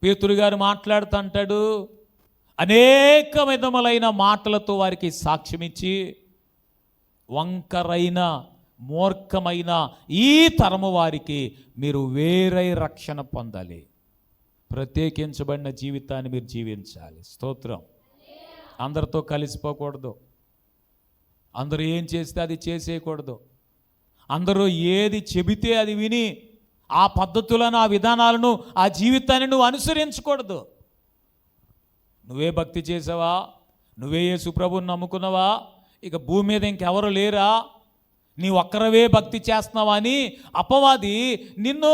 పేతురు గారు మాట్లాడుతుంటాడు, అనేక విధములైన మాటలతో వారికి సాక్ష్యమిచ్చి, వంకరైన మూర్ఖమైన ఈ తరము వారికి మీరు వేరై రక్షణ పొందాలి. ప్రత్యేకించబడిన జీవితాన్ని మీరు జీవించాలి. స్తోత్రం. అందరితో కలిసిపోకూడదు, అందరూ ఏం చేస్తే అది చేసేయకూడదు, అందరూ ఏది చెబితే అది విని ఆ పద్ధతులను, ఆ విధానాలను, ఆ జీవితాన్ని నువ్వు అనుసరించకూడదు. నువ్వే భక్తి చేసావా, నువ్వే యేసు ప్రభువుని నమ్ముకున్నావా, ఇక భూమి మీద ఇంకెవరు లేరా, నీ ఒక్కరవే భక్తి చేస్తున్నావా అని అపవాది నిన్ను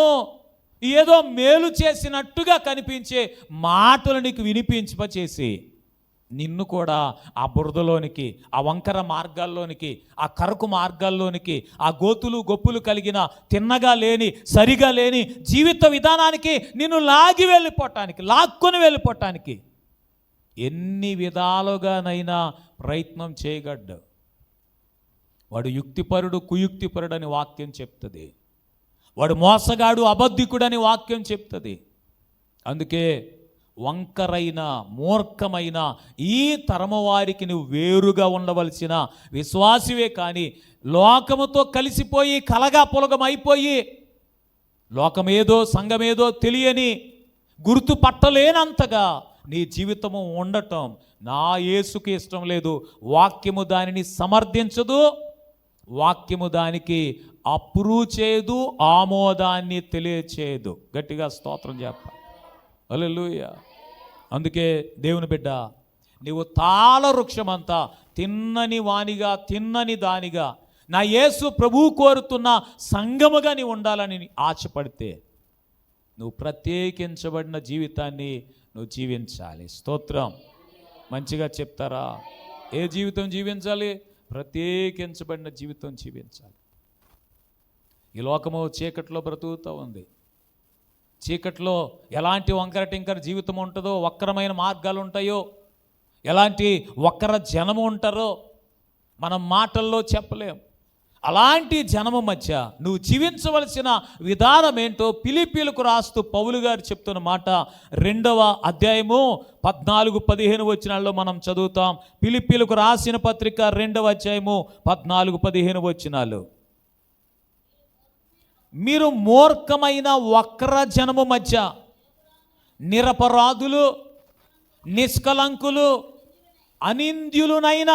ఏదో మేలు చేసినట్టుగా కనిపించే మాటలు నీకు వినిపించచేసి నిన్ను కూడా ఆ బురదలోనికి, ఆ వంకర మార్గాల్లోనికి, ఆ కరకు మార్గాల్లోనికి, ఆ గోతులు గొప్పులు కలిగిన తిన్నగా లేని, సరిగా లేని జీవిత విధానానికి నిన్ను లాక్కొని వెళ్ళిపోవటానికి ఎన్ని విధాలుగానైనా ప్రయత్నం చేయగడ్డు. వాడు యుక్తిపరుడు, కుయుక్తిపరుడు అని వాక్యం చెప్తుంది. వాడు మోసగాడు, అబద్ధికుడని వాక్యం చెప్తుంది. అందుకే వంకరైన మూర్ఖమైన ఈ తరము వారికి నువ్వు వేరుగా ఉండవలసిన విశ్వాసివే. కానీ లోకముతో కలిసిపోయి కలగా పొలగమైపోయి లోకమేదో సంఘమేదో తెలియని గుర్తుపట్టలేనంతగా నీ జీవితము ఉండటం నా యేసుకి ఇష్టం లేదు. వాక్యము దానిని సమర్థించదు, వాక్యము దానికి అప్రూవ్ చేయదు, ఆమోదాన్ని తెలియచేయదు. గట్టిగా స్తోత్రం చెప్పాలి. హల్లెలూయా. అందుకే దేవుని బిడ్డ, నీవు తాళ వృక్షమంతా తిన్నని వానిగా, తిన్నని దానిగా నా యేసు ప్రభువు కోరుతున్న సంఘముగా నీవు ఉండాలని ఆశపడితే నువ్వు ప్రత్యేకించబడిన జీవితాన్ని నువ్వు జీవించాలి. స్తోత్రం. మంచిగా చెప్తారా? ఏ జీవితం జీవించాలి? ప్రత్యేకించబడిన జీవితం జీవించాలి. ఈ లోకము చీకట్లో బ్రతుకుతూ ఉంది. చీకట్లో ఎలాంటి వంకర టింకర జీవితం ఉంటుందో, వక్రమైన మార్గాలు ఉంటాయో, ఎలాంటి వక్ర జనము ఉంటారో మనం మాటల్లో చెప్పలేం. అలాంటి జనము మధ్య నువ్వు జీవించవలసిన విధానం ఏంటో ఫిలిప్పీయులకు రాస్తూ పౌలు గారు చెప్తున్న మాట 2వ అధ్యాయము 14-15 వచనాల్లో మనం చదువుతాం. ఫిలిప్పీయులకు రాసిన పత్రిక 2వ అధ్యాయము 14-15 వచనాలు. మీరు మూర్ఖమైన వక్ర జనము మధ్య నిరపరాధులు, నిష్కలంకులు, అనింద్యులునైన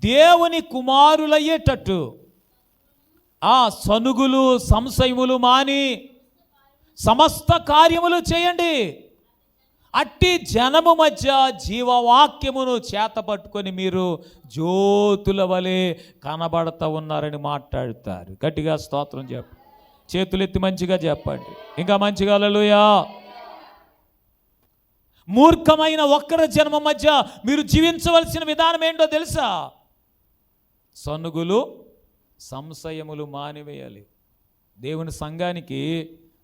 దేవుని కుమారులయ్యేటట్టు ఆ సనుగులు సంశయములు మాని సమస్త కార్యములు చేయండి. అట్టి జనము మధ్య జీవవాక్యమును చేతపట్టుకొని మీరు జ్యోతుల వలె కనబడతా ఉన్నారని మాట్లాడతారు. గట్టిగా స్తోత్రం చెప్పు. చేతులెత్తి మంచిగా చెప్పండి. ఇంకా మంచిగా హల్లెలూయా. మూర్ఖమైన వక్ర జన్మ మధ్య మీరు జీవించవలసిన విధానం ఏంటో తెలుసా? సనుగులు సంశయములు మానివేయాలి. దేవుని సంఘానికి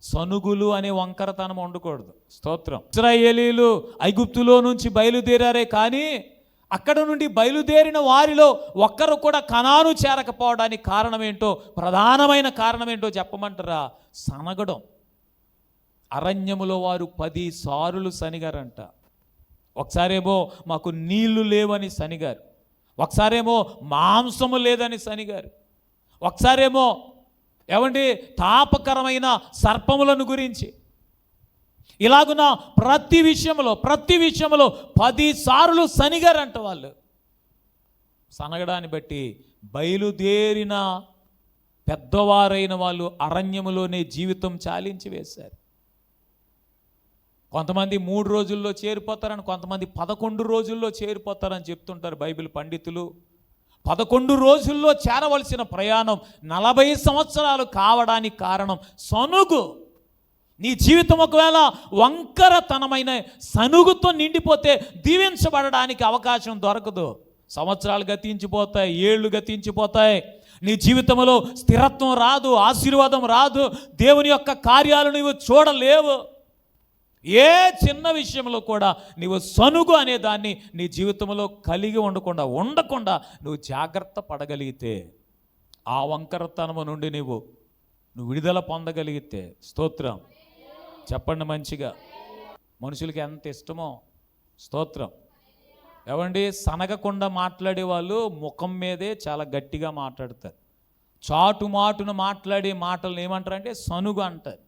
సనుగులు అనే వంకరతనం ఉండకూడదు. స్తోత్రం. ఇశ్రాయేలీలు ఐగుప్తులో నుంచి బయలుదేరారే, కానీ అక్కడ నుండి బయలుదేరిన వారిలో ఒక్కరు కూడా కనాను చేరకపోవడానికి కారణం ఏంటో, ప్రధానమైన కారణం ఏంటో చెప్పమంటారా? సనగడం. అరణ్యములో వారు 10 సారులు సనిగారంట. ఒకసారేమో మాకు నీళ్లు లేవని సనిగారు, ఒకసారేమో మాంసము లేదని సనిగారు, ఒకసారేమో ఏమండి తాపకరమైన సర్పములను గురించి. ఇలాగున ప్రతి విషయంలో 10 సార్లు సనిగారంట వాళ్ళు. సనగడాన్ని బట్టి బయలుదేరిన పెద్దవారైన వాళ్ళు అరణ్యములోనే జీవితం చాలించి వేశారు. కొంతమంది 3 రోజుల్లో చేరిపోతారని, కొంతమంది 11 రోజుల్లో చేరిపోతారని చెప్తుంటారు బైబిల్ పండితులు. 11 రోజుల్లో చేరవలసిన ప్రయాణం 40 సంవత్సరాలు కావడానికి కారణం సనుగు. నీ జీవితం ఒకవేళ వంకరతనమైన సనుగుతో నిండిపోతే దీవించబడడానికి అవకాశం దొరకదు. సంవత్సరాలు గతించిపోతాయి, ఏళ్ళు గతించిపోతాయి. నీ జీవితంలో స్థిరత్వం రాదు, ఆశీర్వాదం రాదు, దేవుని యొక్క కార్యాలు నీవు చూడలేవు. ఏ చిన్న విషయంలో కూడా నీవు సనుగు అనే దాన్ని నీ జీవితంలో కలిగి ఉండకుండా నువ్వు జాగ్రత్త పడగలిగితే, ఆ వంకరతనము నుండి నువ్వు విడుదల పొందగలిగితే, స్తోత్రం చెప్పండి మంచిగా. మనుషులకి ఎంత ఇష్టమో స్తోత్రం. ఏమండి, సనగకుండా మాట్లాడే వాళ్ళు ముఖం మీదే చాలా గట్టిగా మాట్లాడతారు. చాటుమాటును మాట్లాడే మాటలను ఏమంటారంటే సనుగు అంటారు.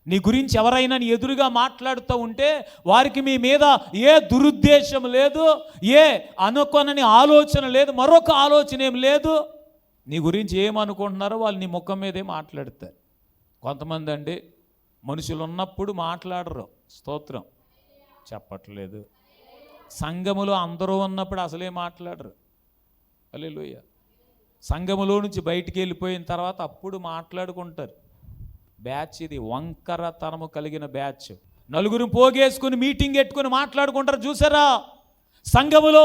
నీ గురించి ఎవరైనా నీ ఎదురుగా మాట్లాడుతూ ఉంటే వారికి మీ మీద ఏ దురుద్దేశం లేదు, ఏ అనుకోనని ఆలోచన లేదు, మరొక ఆలోచన ఏం లేదు. నీ గురించి ఏమనుకుంటున్నారో వాళ్ళు నీ ముఖం మీదే మాట్లాడతారు. కొంతమంది అండి మనుషులు ఉన్నప్పుడు మాట్లాడరు, స్తోత్రం చెప్పట్లేదు. సంఘములో అందరూ ఉన్నప్పుడు అసలే మాట్లాడరు. హల్లెలూయా. సంఘములో నుంచి బయటికి వెళ్ళిపోయిన తర్వాత అప్పుడు మాట్లాడుకుంటారు. బ్యాచ్ ఇది వంకరతనము కలిగిన బ్యాచ్. నలుగురు పోగేసుకుని మీటింగ్ పెట్టుకుని మాట్లాడుకుంటారు చూసారా. సంఘములో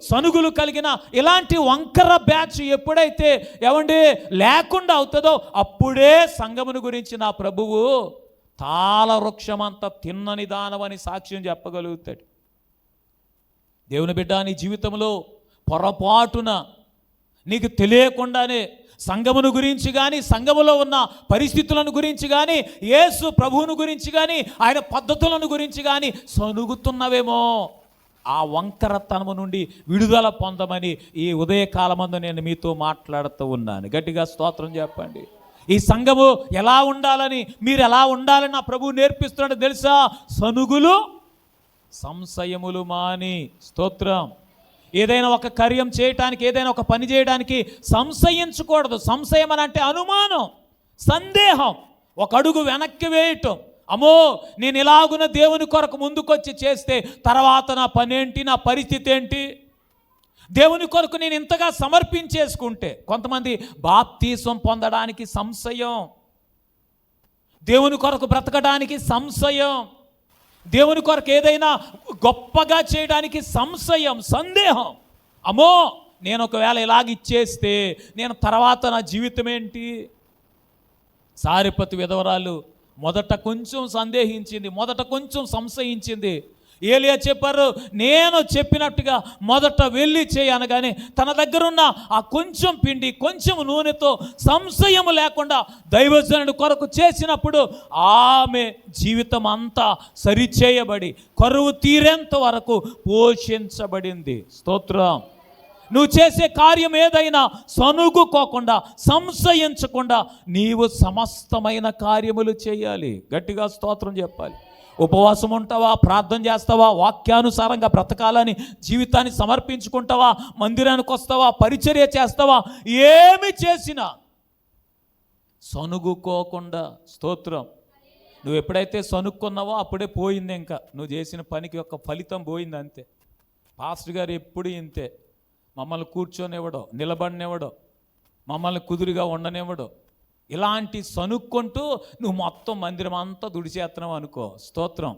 సనుగులు కలిగిన ఇలాంటి వంకర బ్యాచ్ ఎప్పుడైతే ఏమండి లేకుండా అవుతుందో అప్పుడే సంఘమును గురించి నా ప్రభువు తాళ వృక్షమంత తిన్నని దానమని సాక్ష్యం చెప్పగలుగుతాడు. దేవుని బిడ్డ, నీ జీవితంలో పొరపాటున నీకు తెలియకుండానే సంఘమును గురించి కానీ, సంఘములో ఉన్న పరిస్థితులను గురించి కానీ, యేసు ప్రభువును గురించి కానీ, ఆయన పద్ధతులను గురించి కానీ సనుగుతున్నవేమో. ఆ వంకరతనము నుండి విడుదల పొందమని ఈ ఉదయకాలమందు నేను మీతో మాట్లాడుతూ ఉన్నాను. గట్టిగా స్తోత్రం చెప్పండి. ఈ సంఘము ఎలా ఉండాలని, మీరు ఎలా ఉండాలని నా ప్రభువు నేర్పిస్తున్నాడు తెలుసా? సనుగులు సంశయములు మాని, స్తోత్రం. ఏదైనా ఒక కార్యం చేయటానికి, ఏదైనా ఒక పని చేయడానికి సంశయించకూడదు. సంశయం అని అంటే అనుమానం, సందేహం, ఒక అడుగు వెనక్కి వేయటం. అమ్మో, నేను ఇలాగున దేవుని కొరకు ముందుకొచ్చి చేస్తే తర్వాత నా పని ఏంటి, నా పరిస్థితి ఏంటి, దేవుని కొరకు నేను ఇంతగా సమర్పించేసుకుంటే. కొంతమంది బాప్తీసం పొందడానికి సంశయం, దేవుని కొరకు బ్రతకడానికి సంశయం, దేవుని కొరకు ఏదైనా గొప్పగా చేయడానికి సంశయం, సందేహం. అమ్మో, నేను ఒకవేళ ఇలాగ ఇచ్చేస్తే నేను తర్వాత నా జీవితం ఏంటి. సారెపతు విధవరాలు మొదట కొంచెం సందేహించింది, మొదట కొంచెం సంశయించింది. ఏలియా చెప్పారు, నేను చెప్పినట్టుగా మొదట వెళ్ళి చేయనగానే తన దగ్గరున్న ఆ కొంచెం పిండి, కొంచెం నూనెతో సంశయం లేకుండా దైవజనుడి కొరకు చేసినప్పుడు ఆమె జీవితం అంతా సరిచేయబడి కరువు తీరేంత వరకు పోషించబడింది. స్తోత్రం. నువ్వు చేసే కార్యం ఏదైనా సనుగుకోకుండా, సంశయించకుండా నీవు సమస్తమైన కార్యములు చేయాలి. గట్టిగా స్తోత్రం చెప్పాలి. ఉపవాసం ఉంటావా, ప్రార్థన చేస్తావా, వాక్యానుసారంగా బ్రతకాలని జీవితాన్ని సమర్పించుకుంటావా, మందిరానికి వస్తావా, పరిచర్య చేస్తావా, ఏమి చేసినా సనుగుకోకుండా, స్తోత్రం. నువ్వు ఎప్పుడైతే సనుక్కున్నావో అప్పుడే పోయింది. ఇంకా నువ్వు చేసిన పనికి యొక్క ఫలితం పోయింది, అంతే. పాస్టర్ గారు ఎప్పుడు ఇంతే, మమ్మల్ని కూర్చొనివ్వడం, నిలబడినివ్వడం, మమ్మల్ని కుదురుగా ఉండనివ్వడం. ఇలాంటి సనుక్కుంటూ నువ్వు మొత్తం మందిరం అంతా తుడిచేస్తున్నావు అనుకో, స్తోత్రం.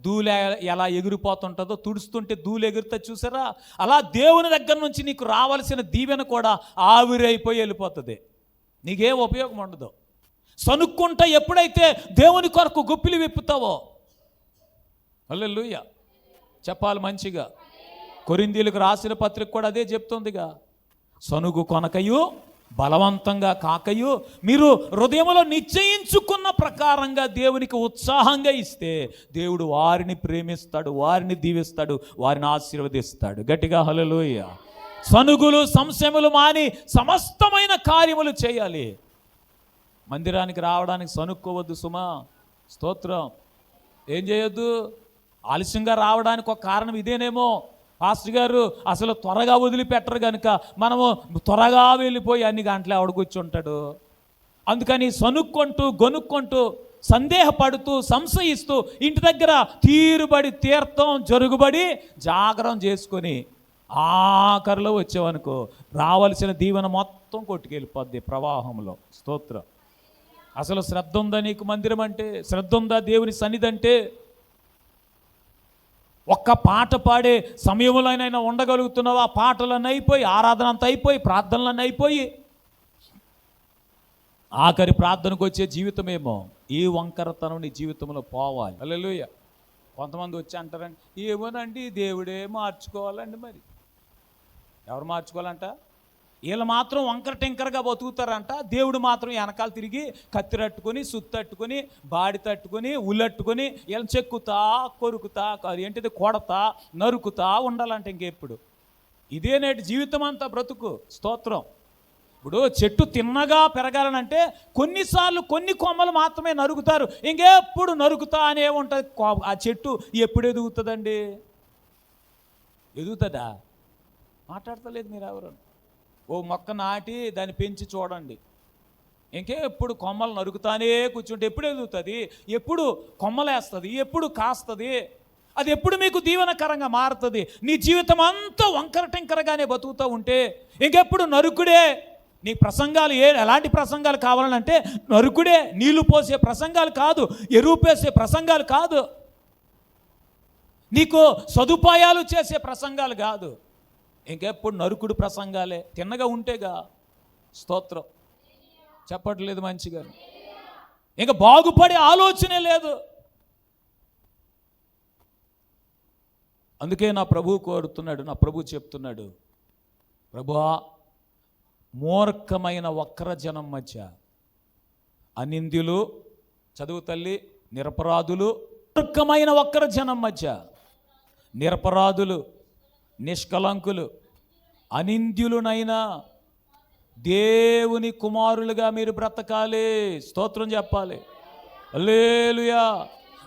ధూళి ఎలా ఎగిరిపోతుంటుందో, తుడుస్తుంటే ధూళి ఎగురుతా చూసారా, అలా దేవుని దగ్గర నుంచి నీకు రావాల్సిన దీవెన కూడా ఆవిరైపోయి వెళ్ళిపోతుంది. నీకేం ఉపయోగం ఉండదు. సనుక్కుంటా ఎప్పుడైతే దేవుని కొరకు గుప్పిలి విప్పుతావో, హల్లెలూయా చెప్పాలి మంచిగా. కొరింథీయులకు రాసిన పత్రిక కూడా అదే చెప్తుందిగా, సనుగు కొనకయు బలవంతంగా కాకయు మీరు హృదయంలో నిశ్చయించుకున్న ప్రకారంగా దేవునికి ఉత్సాహంగా ఇస్తే దేవుడు వారిని ప్రేమిస్తాడు, వారిని దీవిస్తాడు, వారిని ఆశీర్వదిస్తాడు. గట్టిగా హల్లెలూయా. సనుగులు సంశయములు మాని సమస్తమైన కార్యములు చేయాలి. మందిరానికి రావడానికి సనుక్కోవద్దు సుమా, స్తోత్రం. ఏం చేయొద్దు, ఆలస్యంగా రావడానికి ఒక కారణం ఇదేనేమో, పాస్టర్ గారు అసలు త్వరగా వదిలిపెట్టరు కనుక మనము త్వరగా వెళ్ళిపోయి అన్ని గంటలు ఆవిడ కూర్చుంటాడు. అందుకని సనుక్కుంటూ, గొనుక్కుంటూ, సందేహపడుతూ, సంశయిస్తూ ఇంటి దగ్గర తీరుబడి, తీర్థం జరుగుబడి, జాగరం చేసుకొని ఆఖరిలో వచ్చావనుకో రావాల్సిన దీవెన మొత్తం కొట్టుకెళ్ళిపోద్ది ప్రవాహంలో. స్తోత్రం. అసలు శ్రద్ధ ఉందా నీకు మందిరం అంటే, శ్రద్ధ ఉందా దేవుని సన్నిధి అంటే? ఒక్క పాట పాడే సమయంలోనైనా ఉండగలుగుతున్నావా? పాటలన్నీ అయిపోయి, ఆరాధన అంతా అయిపోయి, ప్రార్థనలన్నీ అయిపోయి, ఆఖరి ప్రార్థనకు వచ్చే జీవితమేమో ఈ వంకరతనం నీ జీవితంలో పోవాలి. హల్లెలూయా. కొంతమంది వచ్చి అంటారండి, ఏమోనండి దేవుడే మార్చుకోవాలండి. మరి ఎవరు మార్చుకోవాలంట? వీళ్ళు మాత్రం వంకర టెంకరగా బతుకుతారంట, దేవుడు మాత్రం వెనకాల తిరిగి కత్తిరట్టుకొని సుత్తట్టుకొని బాడి తట్టుకొని ఉల్లట్టుకొని వీళ్ళని చెక్కుతా కొరుకుతా ఏంటిది కొడతా నరుకుతా ఉండాలంట ఇంకెప్పుడు. ఇదే నేటి జీవితం అంతా బ్రతుకు. స్తోత్రం. ఇప్పుడు చెట్టు తిన్నగా పెరగాలనంటే కొన్నిసార్లు కొన్ని కొమ్మలు మాత్రమే నరుకుతారు, ఇంకెప్పుడు నరుకుతా అనే ఉంటుంది. ఆ చెట్టు ఎప్పుడు ఎదుగుతుందండి? ఎదుగుతుందా? మాట్లాడతలేదు మీరు ఎవరు. ఓ మొక్క నాటి దాన్ని పెంచి చూడండి, ఇంకెప్పుడు కొమ్మలు నరుకుతానే కూర్చుంటే ఎప్పుడు ఎదుగుతుంది? ఎప్పుడు కొమ్మలేస్తుంది? ఎప్పుడు కాస్తుంది? అది ఎప్పుడు మీకు దీవెనకరంగా మారుతుంది? నీ జీవితం అంతా వంకర టెంకరగానే బతుకుతూ ఉంటే ఇంకెప్పుడు నరుకుడే. నీ ప్రసంగాలు ఎలాంటి ప్రసంగాలు కావాలంటే నరుకుడే. నీళ్లు పోసే ప్రసంగాలు కాదు, ఎరువు పోసే ప్రసంగాలు కాదు, నీకు సదుపాయాలు చేసే ప్రసంగాలు కాదు, ఇంకెప్పుడు నరుకుడు ప్రసంగాలే. తిన్నగా ఉంటేగా. స్తోత్రం. చెప్పట్లేదు మంచిగా. ఇంకా బాగుపడే ఆలోచనే లేదు. అందుకే నా ప్రభువు కోరుతున్నాడు, నా ప్రభువు చెప్తున్నాడు, ప్రభువా మూర్ఖమైన వక్ర జనం మధ్య అనింద్యులు, చదువు తల్లి, నిరపరాధులు, మూర్ఖమైన వక్ర జనం మధ్య నిరపరాధులు, నిష్కలంకులు, అనింద్యులునైనా దేవుని కుమారులుగా మీరు బ్రతకాలి. స్తోత్రం చెప్పాలి. హల్లెలూయా.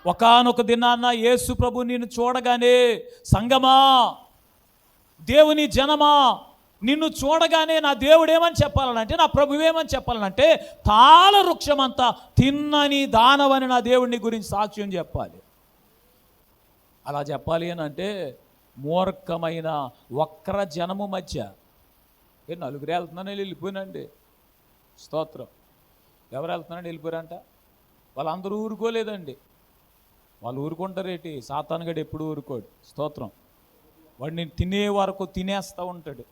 ఒకానొక దినాన్న యేసు ప్రభు నిన్ను చూడగానే, సంగమా, దేవుని జనమా, నిన్ను చూడగానే నా దేవుడు ఏమని చెప్పాలనంటే, నా ప్రభు ఏమని చెప్పాలనంటే, తాళ వృక్షమంతా తిన్నని దానవని నా దేవుడిని గురించి సాక్ష్యం చెప్పాలి. అలా చెప్పాలి అని అంటే మూర్ఖమైన వక్ర జనము మధ్య నలుగురు వెళ్తున్నానని వెళ్ళిపోయినండి. స్తోత్రం. ఎవరు వెళ్తున్నానని వెళ్ళిపోయారంట? వాళ్ళందరూ ఊరుకోలేదండి. వాళ్ళు ఊరుకుంటారేటి? సాతానుగాడు ఎప్పుడు ఊరుకోడు. స్తోత్రం. వాడిని తినే వరకు తినేస్తూ ఉంటాడు.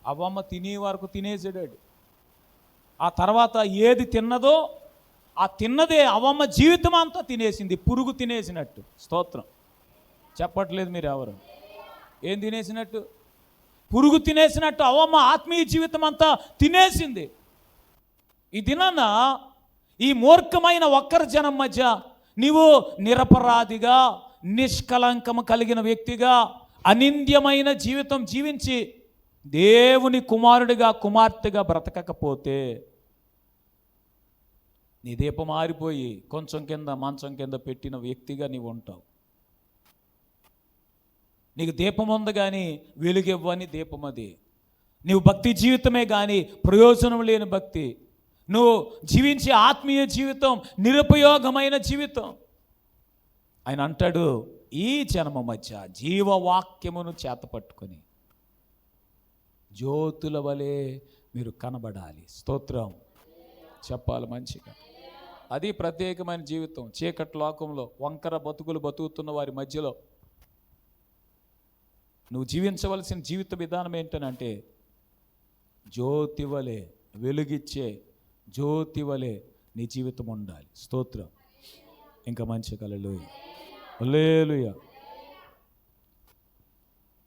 అవ్వమ్మ తినే వరకు తినేసాడు. ఆ తర్వాత ఏది తిన్నదో ఆ తిన్నదే అవ్వమ్మ జీవితం అంతా తినేసింది, పురుగు తినేసినట్టు. స్తోత్రం. చెప్పట్లేదు మీరు ఎవరు. ఏం తినేసినట్టు? పురుగు తినేసినట్టు అవ్వమ్మ ఆత్మీయ జీవితం అంతా తినేసింది. ఈ దినాన ఈ మూర్ఖమైన వక్ర జనం మధ్య నీవు నిరపరాధిగా, నిష్కలంకము కలిగిన వ్యక్తిగా, అనింద్యమైన జీవితం జీవించి దేవుని కుమారుడిగా, కుమార్తెగా బ్రతకకపోతే నీ దీపం ఆరిపోయి కొంచెం కింద మంచం కింద పెట్టిన వ్యక్తిగా నీవు ఉంటావు. నీకు దీపం ఉంది కానీ వెలుగివ్వని దీపం అది. నీవు భక్తి జీవితమే కానీ ప్రయోజనం లేని భక్తి. నువ్వు జీవించే ఆత్మీయ జీవితం నిరుపయోగమైన జీవితం. ఆయన అంటాడు, ఈ జనమ మధ్య జీవవాక్యమును చేతపట్టుకొని జ్యోతుల వలె మీరు కనబడాలి. స్తోత్రం చెప్పాలి మంచిగా. అది ప్రత్యేకమైన జీవితం. చీకటి లోకంలో వంకర బతుకులు బతుకుతున్న వారి మధ్యలో నువ్వు జీవించవలసిన జీవిత విధానం ఏంటనంటే జ్యోతి వలె, వెలుగిచ్చే జ్యోతి వలె నీ జీవితం ఉండాలి. స్తోత్రం. ఇంకా మంచి హల్లెలూయా. హల్లెలూయా.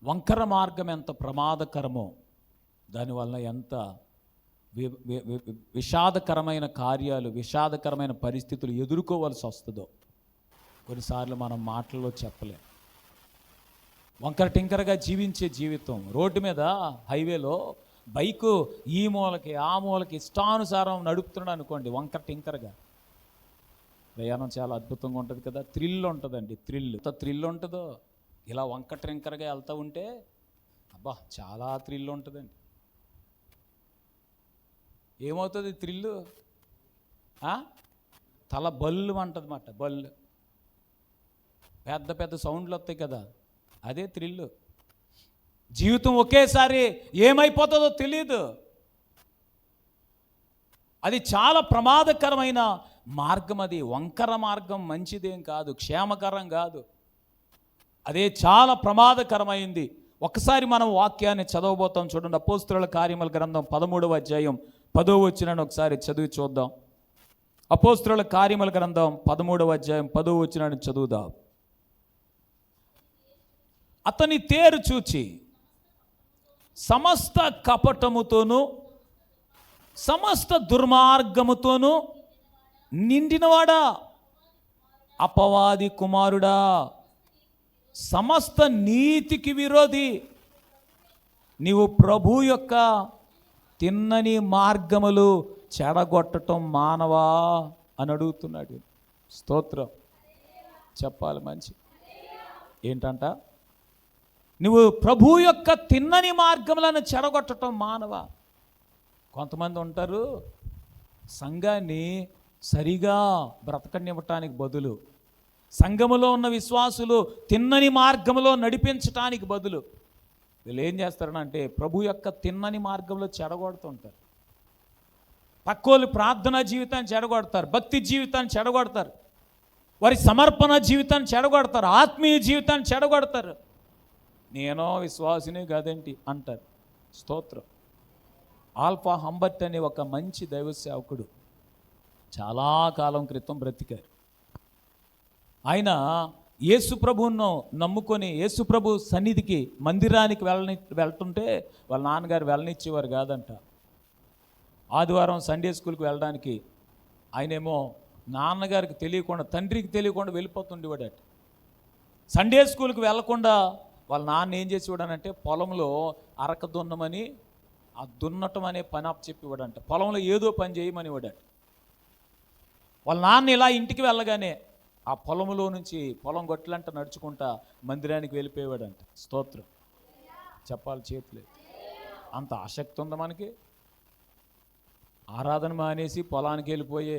వంకర మార్గం ఎంత ప్రమాదకరమో, దానివల్ల ఎంత విషాదకరమైన కార్యాలు, విషాదకరమైన పరిస్థితులు ఎదుర్కోవాల్సి వస్తుందో కొన్నిసార్లు మనం మాటల్లో చెప్పలేం. వంకర టింకరగా జీవించే జీవితం. రోడ్డు మీద, హైవేలో బైకు ఈ మూలకి ఆ మూలకి ఇష్టానుసారం నడుపుతున్నాడు అనుకోండి, వంకర టింకరగా. ప్రయాణం చాలా అద్భుతంగా ఉంటుంది కదా, థ్రిల్ ఉంటుందండి. థ్రిల్ ఉంటుందో ఇలా వంకర టింకరగా వెళ్తూ ఉంటే అబ్బా చాలా థ్రిల్ ఉంటుందండి. ఏమవుతుంది థ్రిల్లు? తల బల్లు అంటుంది మాట, బల్లు. పెద్ద పెద్ద సౌండ్లు వస్తాయి కదా, అదే థ్రిల్లు. జీవితం ఒకేసారి ఏమైపోతుందో తెలియదు. అది చాలా ప్రమాదకరమైన మార్గం. అది వంకర మార్గం మంచిదేం కాదు, క్షేమకరం కాదు. అదే చాలా ప్రమాదకరమైంది. ఒకసారి మనం వాక్యాన్ని చదవబోతాం. చూడండి, అపోస్తలుల కార్యముల గ్రంథం 13వ అధ్యాయం 10వ వచనాన్ని ఒకసారి చదివి చూద్దాం. అపోస్తలుల కార్యముల గ్రంథం 13వ అధ్యాయం 10వ వచనాన్ని చదువుదాం. అతని తేరు చూచి సమస్త కపటముతోనూ సమస్త దుర్మార్గముతోనూ నిండినవాడా, అపవాది కుమారుడా, సమస్త నీతికి విరోధి, నీవు ప్రభు యొక్క తిన్నని మార్గములు చెడగొట్టడం మానవా అని అడుగుతున్నాడు. స్తోత్రం చెప్పాలి. మంచి ఏంటంట, నువ్వు ప్రభు యొక్క తిన్నని మార్గములను చెడగొట్టడం మానవా. కొంతమంది ఉంటారు, సంఘాన్ని సరిగా బ్రతకనివ్వటానికి బదులు, సంఘములో ఉన్న విశ్వాసులు తిన్నని మార్గంలో నడిపించటానికి బదులు వీళ్ళు ఏం చేస్తారనంటే ప్రభు యొక్క తిన్నని మార్గంలో చెడగొడుతుంటారు. పక్కోళ్ళు ప్రార్థనా జీవితాన్ని చెడగొడతారు, భక్తి జీవితాన్ని చెడగొడతారు, వారి సమర్పణ జీవితాన్ని చెడగొడతారు, ఆత్మీయ జీవితాన్ని చెడగొడతారు. నేనో విశ్వాసిని కాదేంటి అంటారు. స్తోత్రం. ఆల్ఫా హంబర్ట్ అనే ఒక మంచి దైవ సేవకుడు చాలా కాలం క్రితం బ్రతికారు. ఆయన యేసుప్రభువును నమ్ముకొని యేసుప్రభు సన్నిధికి మందిరానికి వెళ్తుంటే వాళ్ళ నాన్నగారు వెళ్ళనిచ్చేవారు కాదంట. ఆదివారం సండే స్కూల్కి వెళ్ళడానికి ఆయనేమో నాన్నగారికి తెలియకుండా, తండ్రికి తెలియకుండా వెళ్ళిపోతుండేవాడట. సండే స్కూల్కి వెళ్లకుండా వాళ్ళ నాన్న ఏం చేసేవాడనంటే పొలంలో అరక దున్నమని, ఆ దున్నటం అనే పని చెప్పేవాడంట. పొలంలో ఏదో పని చేయమనివాడట. వాళ్ళ నాన్న ఇలా ఇంటికి వెళ్ళగానే ఆ పొలంలో నుంచి పొలం గొట్లంట నడుచుకుంటా మందిరానికి వెళ్ళిపోయేవాడంట. స్తోత్రం చెప్పాలి. చేతులే అంత ఆసక్తి ఉందా మనకి? ఆరాధన మానేసి పొలానికి వెళ్ళిపోయే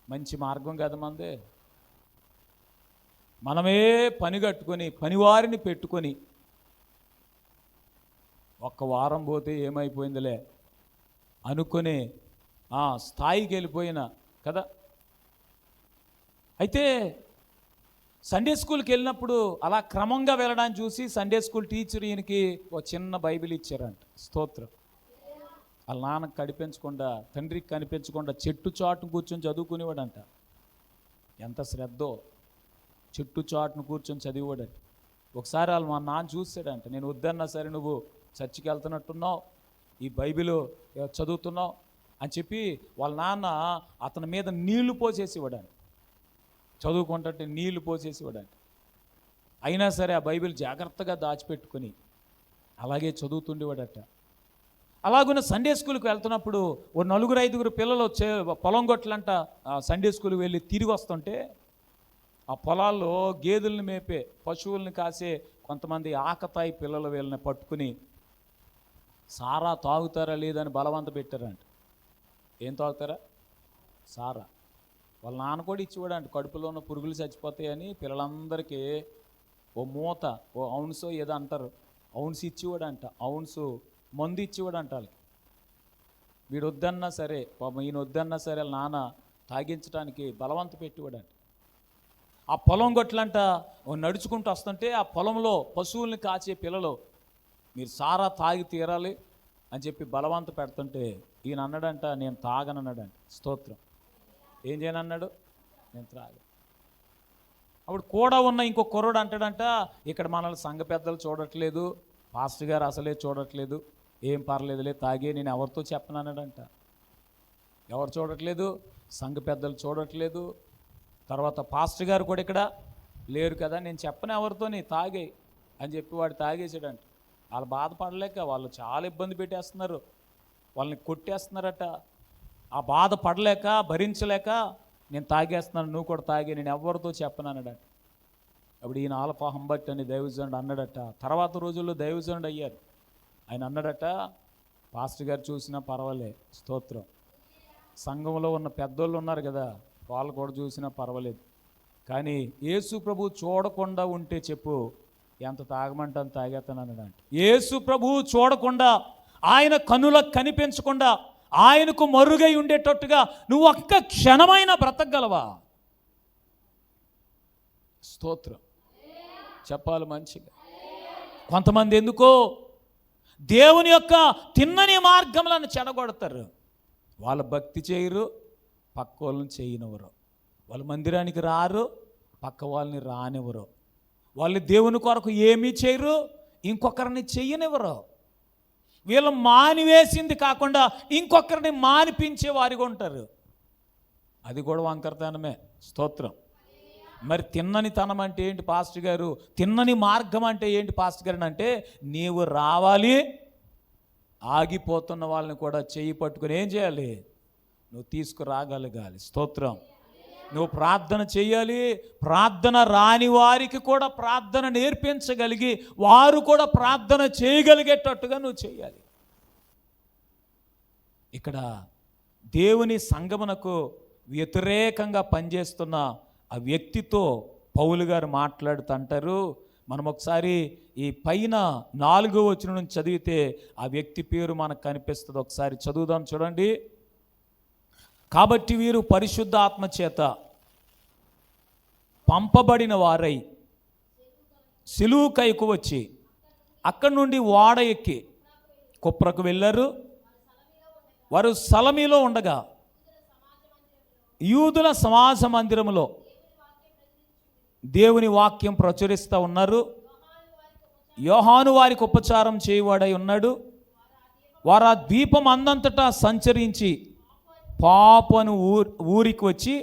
మంచి మార్గం కదా మనదే. మనమే పని కట్టుకొని పనివారిని పెట్టుకొని ఒక్క వారం పోతే ఏమైపోయిందిలే అనుకునే ఆ స్థాయికి వెళ్ళిపోయిన కదా. అయితే సండే స్కూల్కి వెళ్ళినప్పుడు అలా క్రమంగా వెళ్ళడానికి చూసి సండే స్కూల్ టీచర్ ఈయనకి ఒక చిన్న బైబిల్ ఇచ్చారంట. స్తోత్రం. వాళ్ళ నాన్నకు కనిపించకుండా, తండ్రికి కనిపించకుండా చెట్టు చాటును కూర్చొని చదువుకునేవాడంట. ఎంత శ్రద్ధో, చెట్టు చాటును కూర్చొని చదివేవాడంట. ఒకసారి వాళ్ళు మా నాన్న చూసాడంట. నేను వద్దన్నా సరే నువ్వు చర్చికి వెళ్తున్నట్టున్నావు, ఈ బైబిల్ చదువుతున్నావు అని చెప్పి వాళ్ళ నాన్న అతని మీద నీళ్లు పోసేసేవాడంట. చదువుకుంటే నీళ్లు పోసేసేవాడంట. అయినా సరే ఆ బైబిల్ జాగ్రత్తగా దాచిపెట్టుకొని అలాగే చదువుతుండేవాడట. అలాగున్న సండే స్కూల్కి వెళ్తున్నప్పుడు ఓ 4-5 పిల్లలు పొలం గొట్లంట సండే స్కూల్కి వెళ్ళి తిరిగి వస్తుంటే ఆ పొలాల్లో గేదెలను మేపే, పశువుల్ని కాసే కొంతమంది ఆకతాయి పిల్లలు వీళ్ళని పట్టుకుని సారా తాగుతారా లేదని బలవంత పెట్టారంట. ఏం తాగుతారా? సారా. వాళ్ళ నాన్న కూడా ఇచ్చివాడంట. కడుపులో ఉన్న పురుగులు చచ్చిపోతాయని పిల్లలందరికీ ఓ మూత, ఓ అవున్సో ఏదో అంటారు, అవున్స్ ఇచ్చివాడంట. అవున్స్ మందు ఇచ్చివాడంట వాళ్ళకి. వీడు వద్దన్నా సరే, ఈయన వద్దన్నా సరే వాళ్ళ నాన్న తాగించడానికి బలవంత పెట్టివాడంట. ఆ పొలం గొట్లంట నడుచుకుంటూ వస్తుంటే ఆ పొలంలో పశువుల్ని కాచే పిల్లలు మీరు సారా తాగి తీరాలి అని చెప్పి బలవంత పెడుతుంటే ఈయన అన్నాడంట, నేను తాగనన్నాడంట. స్తోత్రం. ఏం చేయనన్నాడు? నేను త్రాగ. అప్పుడు కూడా ఉన్న ఇంకో కుర్రోడు అంటాడంట, ఇక్కడ మనల్ని సంఘ పెద్దలు చూడట్లేదు, పాస్టర్ గారు అసలే చూడట్లేదు, ఏం పర్లేదులే తాగే, నేను ఎవరితో చెప్పనన్నాడంట. ఎవరు చూడట్లేదు? సంఘ పెద్దలు చూడట్లేదు, తర్వాత పాస్టర్ గారు కూడా ఇక్కడ లేరు కదా, నేను చెప్పను ఎవరితోని తాగే అని చెప్పి వాడు తాగేసాడంట. వాళ్ళు బాధపడలేక వాళ్ళు చాలా ఇబ్బంది పెట్టేస్తున్నారు, వాళ్ళని కొట్టేస్తున్నారట. ఆ బాధ పడలేక భరించలేక నేను తాగేస్తున్నాను, నువ్వు కూడా తాగే, నేను ఎవరితో చెప్పనన్నాడట. అప్పుడు ఈయన ఆల్ఫా హంబర్ట్ అని దైవజనుడు అన్నాడట. తర్వాత రోజుల్లో దైవజనుడు అయ్యారు. ఆయన అన్నాడట, పాస్టర్ గారు చూసినా పర్వాలే, స్తోత్రం, సంఘంలో ఉన్న పెద్దోళ్ళు ఉన్నారు కదా వాళ్ళు కూడా చూసినా పర్వాలేదు, కానీ యేసు ప్రభు చూడకుండా ఉంటే చెప్పు, ఎంత తాగమంటే అంత తాగేస్తాను అన్నాడంట. యేసు ప్రభు చూడకుండా, ఆయన కన్నులకు కనిపించకుండా, ఆయనకు మరుగై ఉండేటట్టుగా నువ్వు ఒక్క క్షణమైనా బ్రతకగలవా? స్తోత్రం చెప్పాలి మంచిగా. కొంతమంది ఎందుకో దేవుని యొక్క తిన్నని మార్గములను చెడగొడతారు. వాళ్ళ భక్తి చేయరు, పక్క వాళ్ళని చేయనివ్వరు. వాళ్ళు మందిరానికి రారు, పక్క వాళ్ళని రానివ్వరు. వాళ్ళు దేవుని కొరకు ఏమీ చేయరు, ఇంకొకరిని చెయ్యనివ్వరు. వీళ్ళు మానివేసింది కాకుండా ఇంకొకరిని మానిపించే వారిగా ఉంటారు. అది కూడా వంకరతనమే. స్తోత్రం. మరి తిన్నని తనం అంటే ఏంటి పాస్టర్ గారు? తిన్నని మార్గం అంటే ఏంటి పాస్టర్ గారు అంటే, నీవు రావాలి, ఆగిపోతున్న వాళ్ళని కూడా చెయ్యి పట్టుకుని ఏం చేయాలి? నువ్వు తీసుకురాగలగాలి. స్తోత్రం. నువ్వు ప్రార్థన చేయాలి. ప్రార్థన రాని వారికి కూడా ప్రార్థన నేర్పించగలిగి వారు కూడా ప్రార్థన చేయగలిగేటట్టుగా నువ్వు చేయాలి. ఇక్కడ దేవుని సంగమునకు వ్యతిరేకంగా పనిచేస్తున్న ఆ వ్యక్తితో పౌలు గారు మాట్లాడుతుంటారు. మనం ఒకసారి ఈ పైన 4వ వచనం నుంచి చదివితే ఆ వ్యక్తి పేరు మనకు కనిపిస్తుంది. ఒకసారి చదువుదాం, చూడండి. కాబట్టి వీరు పరిశుద్ధ ఆత్మ చేత పంపబడిన వారై సిలువుకైకు వచ్చి అక్కడి నుండి ఓడ ఎక్కి కుప్రకు వెళ్ళారు. వారు సలమీలో ఉండగా యూదుల సమాజ మందిరములో దేవుని వాక్యం ప్రచురిస్తూ ఉన్నారు. యోహాను వారికి ఉపచారం చేయవాడై ఉన్నాడు. వారు ఆ ద్వీపం అందంతటా సంచరించి పాపను ఊరికి వచ్చి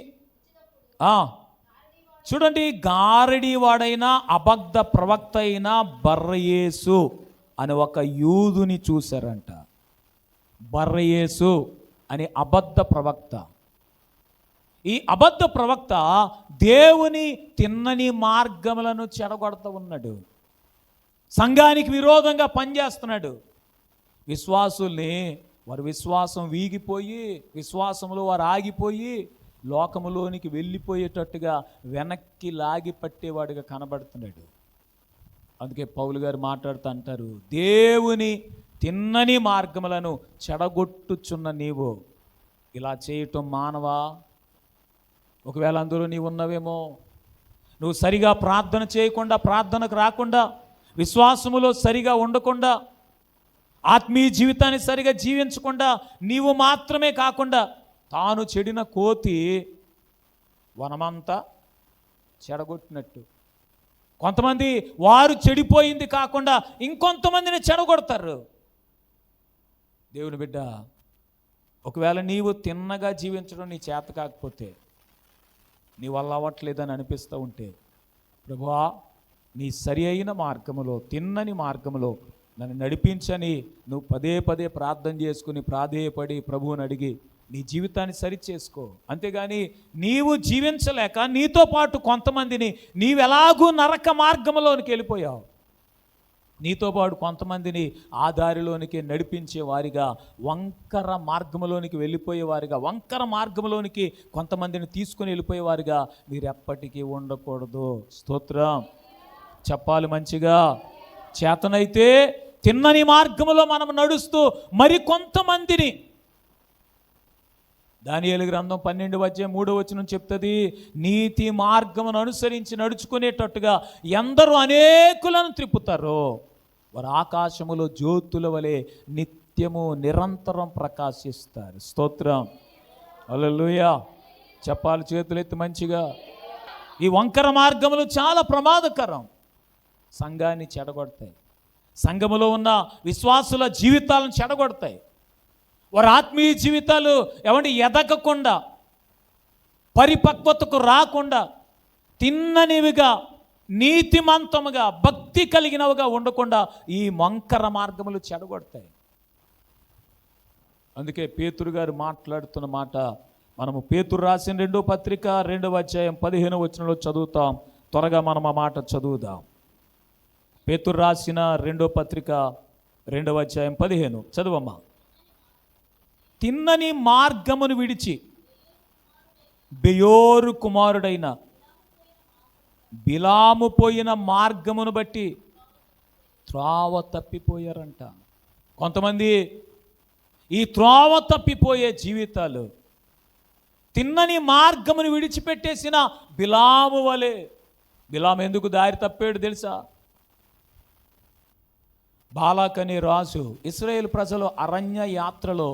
చూడండి, గారడి వాడైన అబద్ధ ప్రవక్త అయిన బర్రయేసు అని ఒక యూదుని చూశారంట. బర్రయేసు అని అబద్ధ ప్రవక్త. ఈ అబద్ధ ప్రవక్త దేవుని తిన్నని మార్గములను చెడగొడుతూ ఉన్నాడు. సంఘానికి విరోధంగా పనిచేస్తున్నాడు. విశ్వాసుల్ని వారి విశ్వాసం వీగిపోయి, విశ్వాసంలో వారు ఆగిపోయి లోకములోనికి వెళ్ళిపోయేటట్టుగా వెనక్కి లాగి పట్టేవాడిగా కనబడుతున్నాడు. అందుకే పౌలు గారు మాట్లాడుతూ అంటారు, దేవుని తిన్నని మార్గములను చెడగొట్టుచున్న నీవు ఇలా చేయటం మానవా? ఒకవేళ అందులో నీవు ఉన్నవేమో. నువ్వు సరిగా ప్రార్థన చేయకుండా, ప్రార్థనకు రాకుండా, విశ్వాసములో సరిగా ఉండకుండా, ఆత్మీయ జీవితాన్ని సరిగా జీవించకుండా, నీవు మాత్రమే కాకుండా తాను చెడిన కోతి వనమంతా చెడగొట్టినట్టు. కొంతమంది వారు చెడిపోయింది కాకుండా ఇంకొంతమందిని చెడగొడతారు. దేవుని బిడ్డ, ఒకవేళ నీవు తిన్నగా జీవించడం నీ చేత కాకపోతే, నీ వల్ల అవ్వట్లేదని అనిపిస్తూ ఉంటే, ప్రభువా నీ సరి అయిన మార్గములో, తిన్నని మార్గములో నన్ను నడిపించని నువ్వు పదే పదే ప్రార్థన చేసుకుని ప్రాధేయపడి ప్రభువుని అడిగి నీ జీవితాన్ని సరి చేసుకో. అంతేగాని నీవు జీవించలేక నీతో పాటు కొంతమందిని, నీవెలాగూ నరక మార్గంలోనికి వెళ్ళిపోయావు, నీతో పాటు కొంతమందిని ఆ దారిలోనికి నడిపించే వారిగా, వంకర మార్గంలోనికి వెళ్ళిపోయేవారిగా, వంకర మార్గంలోనికి కొంతమందిని తీసుకుని వెళ్ళిపోయేవారిగా మీరు ఎప్పటికీ ఉండకూడదు. స్తోత్రం చెప్పాలి మంచిగా. చేతనైతే తిన్నని మార్గములో మనం నడుస్తూ మరి కొంతమందిని, దానియేలు గ్రంథం 12:3 చెప్తుంది, నీతి మార్గమును అనుసరించి నడుచుకునేటట్టుగా ఎందరూ అనేకులను త్రిప్పుతారో వారు ఆకాశములో జ్యోతుల వలె నిత్యము నిరంతరం ప్రకాశిస్తారు. స్తోత్రం హల్లెలూయా చెప్పాలి చేతులెత్తి మంచిగా. ఈ వంకర మార్గములు చాలా ప్రమాదకరం, సంఘాన్ని చెడగొడతాయి, సంఘములో ఉన్న విశ్వాసుల జీవితాలను చెడగొడతాయి. వారి ఆత్మీయ జీవితాలు ఎదగకుండా, పరిపక్వతకు రాకుండా, తిన్ననివిగా, నీతిమంతముగా, భక్తి కలిగినవిగా ఉండకుండా ఈ వంకర మార్గములు చెడగొడతాయి. అందుకే పేతురు గారు మాట్లాడుతున్న మాట మనము పేతురు రాసిన 2వ పత్రిక 2వ అధ్యాయం 15వ వచనంలో చదువుతాం. త్వరగా మనం ఆ మాట చదువుదాం. పేతురు రాసిన 2వ పత్రిక 2వ అధ్యాయం 15 చదువమ్మా. తిన్నని మార్గమును విడిచి బెయోరు కుమారుడైన బిలాము పోయిన మార్గమును బట్టి త్రోవ తప్పిపోయారంట. కొంతమంది ఈ త్రోవ తప్పిపోయే జీవితాలు తిన్నని మార్గమును విడిచిపెట్టేసిన బిలాము వలె. బిలాము ఎందుకు దారి తప్పాడు తెలుసా? బాలాక్ అనే రాజు, ఇశ్రాయేలు ప్రజలు అరణ్య యాత్రలో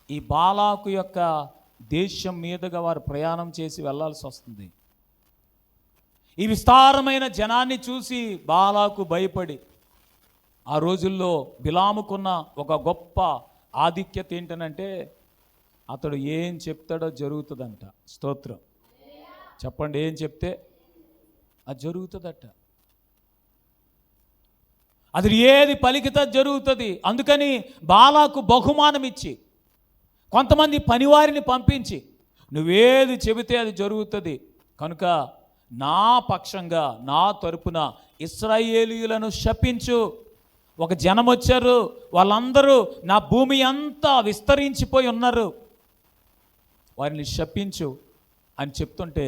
ఈ బాలాకు యొక్క దేశం మీదుగా వారు ప్రయాణం చేసి వెళ్ళాల్సి వస్తుంది. ఈ విస్తారమైన జనాన్ని చూసి బాలాకు భయపడి, ఆ రోజుల్లో బిలాముకున్న ఒక గొప్ప ఆధిక్యత ఏంటనంటే అతడు ఏం చెప్తాడో జరుగుతుందంట. స్తోత్రం చెప్పండి. ఏం చెప్తే అది జరుగుతుందట. అది ఏది పలికితే జరుగుతుంది. అందుకని బాలాకు బహుమానం ఇచ్చి కొంతమంది పనివారిని పంపించి నువ్వేది చెబితే అది జరుగుతుంది కనుక నా పక్షంగా నా తరపున ఇశ్రాయేలీయులను శపించు. ఒక జనం వచ్చారు, వాళ్ళందరూ నా భూమి అంతా విస్తరించిపోయి ఉన్నారు, వారిని శపించు అని చెప్తుంటే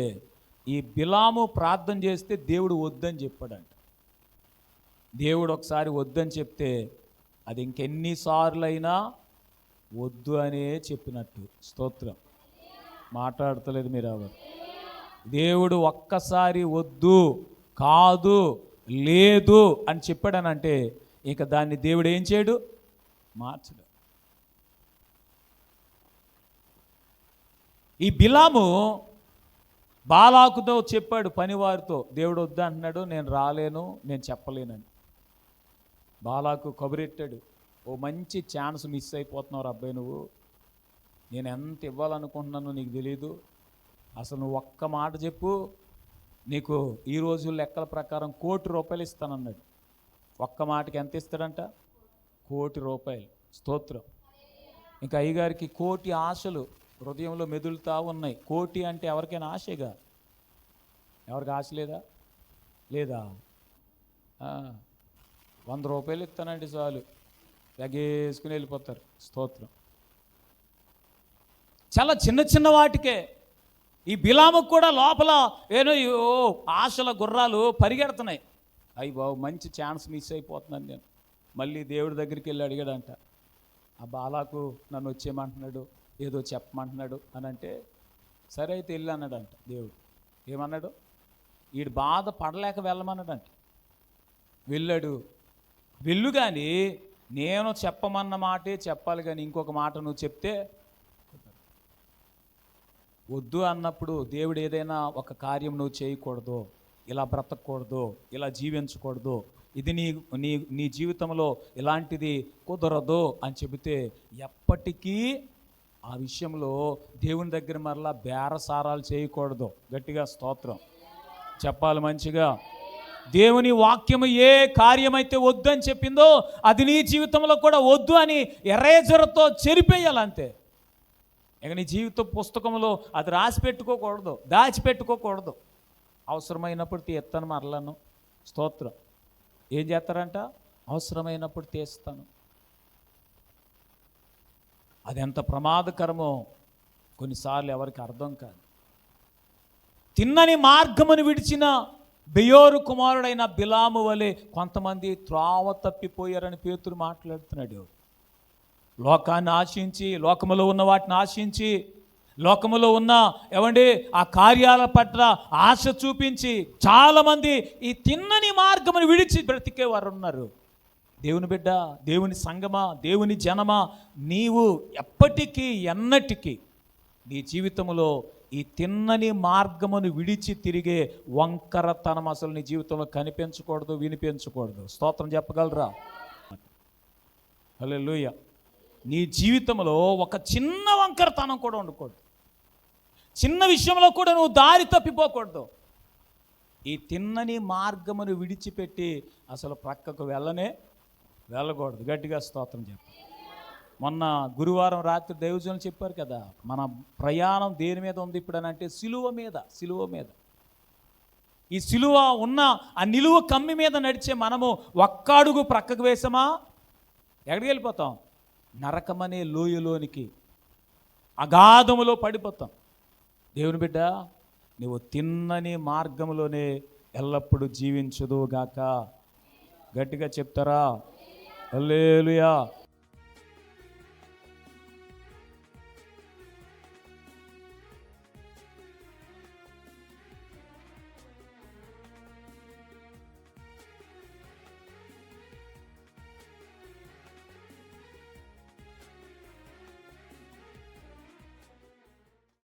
ఈ బిలాము ప్రార్థన చేస్తే దేవుడు వద్దని చెప్పాడంట. దేవుడు ఒకసారి వద్దని చెప్తే అది ఇంకెన్నిసార్లైనా వద్దు అనే చెప్పినట్టు. స్తోత్రం. మాట్లాడతలేదు మీరు ఎవరు. దేవుడు ఒక్కసారి వద్దు, కాదు, లేదు అని చెప్పాడనంటే ఇక దాన్ని దేవుడు ఏం చేయడు, మార్చడు. ఈ బిలాము బాలాకుతో చెప్పాడు పనివారితో, దేవుడు వద్దా అంటున్నాడు, నేను రాలేను, నేను చెప్పలేనని. బాలాకు కబురెట్టాడు, ఓ మంచి ఛాన్స్ మిస్ అయిపోతున్నావు అబ్బాయి, నువ్వు నేను ఎంత ఇవ్వాలనుకుంటున్నానో నీకు తెలీదు, అసలు నువ్వు ఒక్క మాట చెప్పు, నీకు ఈ రోజు లెక్కల ప్రకారం ₹1,00,00,000 ఇస్తానన్నాడు. ఒక్క మాటకి ఎంత ఇస్తాడంట? ₹1,00,00,000. స్తోత్రం. ఇంకా అయ్యగారికి కోటి ఆశలు హృదయంలో మెదులుతా ఉన్నాయి. కోటి అంటే ఎవరికైనా ఆశగా? ఎవరికి ఆశ లేదా? లేదా? ₹100 ఇస్తానండి చాలు, ఎగేసుకుని వెళ్ళిపోతారు. స్తోత్రం. చాలా చిన్న చిన్న వాటికే ఈ బిలాముకు కూడా లోపల ఏనో ఆశల గుర్రాలు పరిగెడుతున్నాయి. అయ్యి బాబు మంచి ఛాన్స్ మిస్ అయిపోతున్నాను నేను. మళ్ళీ దేవుడి దగ్గరికి వెళ్ళి అడిగాడంట, ఆ బాలాకు నన్ను వచ్చేయమంటున్నాడు, ఏదో చెప్పమంటున్నాడు అని అంటే, సరే అయితే వెళ్ళి అన్నాడంట. దేవుడు ఏమన్నాడు? వీడు బాధ పడలేక వెళ్ళమన్నాడంట. వెళ్ళాడు. వెళ్ళు కానీ నేను చెప్పమన్న మాటే చెప్పాలి, కానీ ఇంకొక మాట నువ్వు చెప్తే వద్దు అన్నప్పుడు దేవుడు ఏదైనా ఒక కార్యం నువ్వు చేయకూడదు, ఇలా బ్రతకూడదు, ఇలా జీవించకూడదు, ఇది నీ నీ నీ జీవితంలో ఇలాంటిది కుదరదు అని చెబితే ఎప్పటికీ ఆ విషయంలో దేవుని దగ్గర మరలా బేరసారాలు చేయకూడదు. గట్టిగా స్తోత్రం చెప్పాలి మంచిగా. దేవుని వాక్యము ఏ కార్యమైతే వద్దు అని చెప్పిందో అది నీ జీవితంలో కూడా వద్దు అని ఎరేజర్తో చెరిపేయాలంతే. ఇక నీ జీవిత పుస్తకంలో అది రాసి పెట్టుకోకూడదు, దాచిపెట్టుకోకూడదు. అవసరమైనప్పుడు తీస్తాను మరలను. స్తోత్రం. ఏం చేస్తారంట? అవసరమైనప్పుడు తీస్తాను. అది ఎంత ప్రమాదకరమో కొన్నిసార్లు ఎవరికి అర్థం కాదు. తిన్నని మార్గమును విడిచిన బెయోరు కుమారుడైన బిలాము వలె కొంతమంది త్రోవ తప్పిపోయారని పేతురు మాట్లాడుతున్నాడు. లోకాన్ని ఆశించి, లోకములో ఉన్న వాటిని ఆశించి, లోకములో ఉన్న ఆ కార్యాల పట్ల ఆశ చూపించి చాలామంది ఈ తిన్నని మార్గమును విడిచి బ్రతికేవారు ఉన్నారు. దేవుని బిడ్డ, దేవుని సంగమా, దేవుని జనమా, నీవు ఎప్పటికీ ఎన్నటికీ నీ జీవితంలో ఈ తిన్నని మార్గమును విడిచి తిరిగే వంకరతనం అసలు నీ జీవితంలో కనిపించకూడదు, వినిపించకూడదు. స్తోత్రం చెప్పగలరా? హల్లెలూయా. నీ జీవితంలో ఒక చిన్న వంకరతనం కూడా ఉండకూడదు. చిన్న విషయంలో కూడా నువ్వు దారి తప్పిపోకూడదు. ఈ తిన్నని మార్గమును విడిచిపెట్టి అసలు ప్రక్కకు వెళ్ళకూడదు. గట్టిగా స్తోత్రం చెప్పు. మొన్న గురువారం రాత్రి దైవజనులు చెప్పారు కదా, మన ప్రయాణం దేని మీద ఉంది ఇప్పుడు అని అంటే సిలువ మీద. ఈ సిలువ ఉన్న ఆ నిలువ కమ్మి మీద నడిచే మనము ఒక్క అడుగు ప్రక్కకు వేసామా ఎక్కడికి వెళ్ళిపోతాం? నరకమనే లోయలోనికి, అగాధములో పడిపోతాం. దేవుని బిడ్డ, నువ్వు తిన్నని మార్గంలోనే ఎల్లప్పుడూ జీవించుదువుగాక. గట్టిగా చెప్తారా? హల్లెలూయా.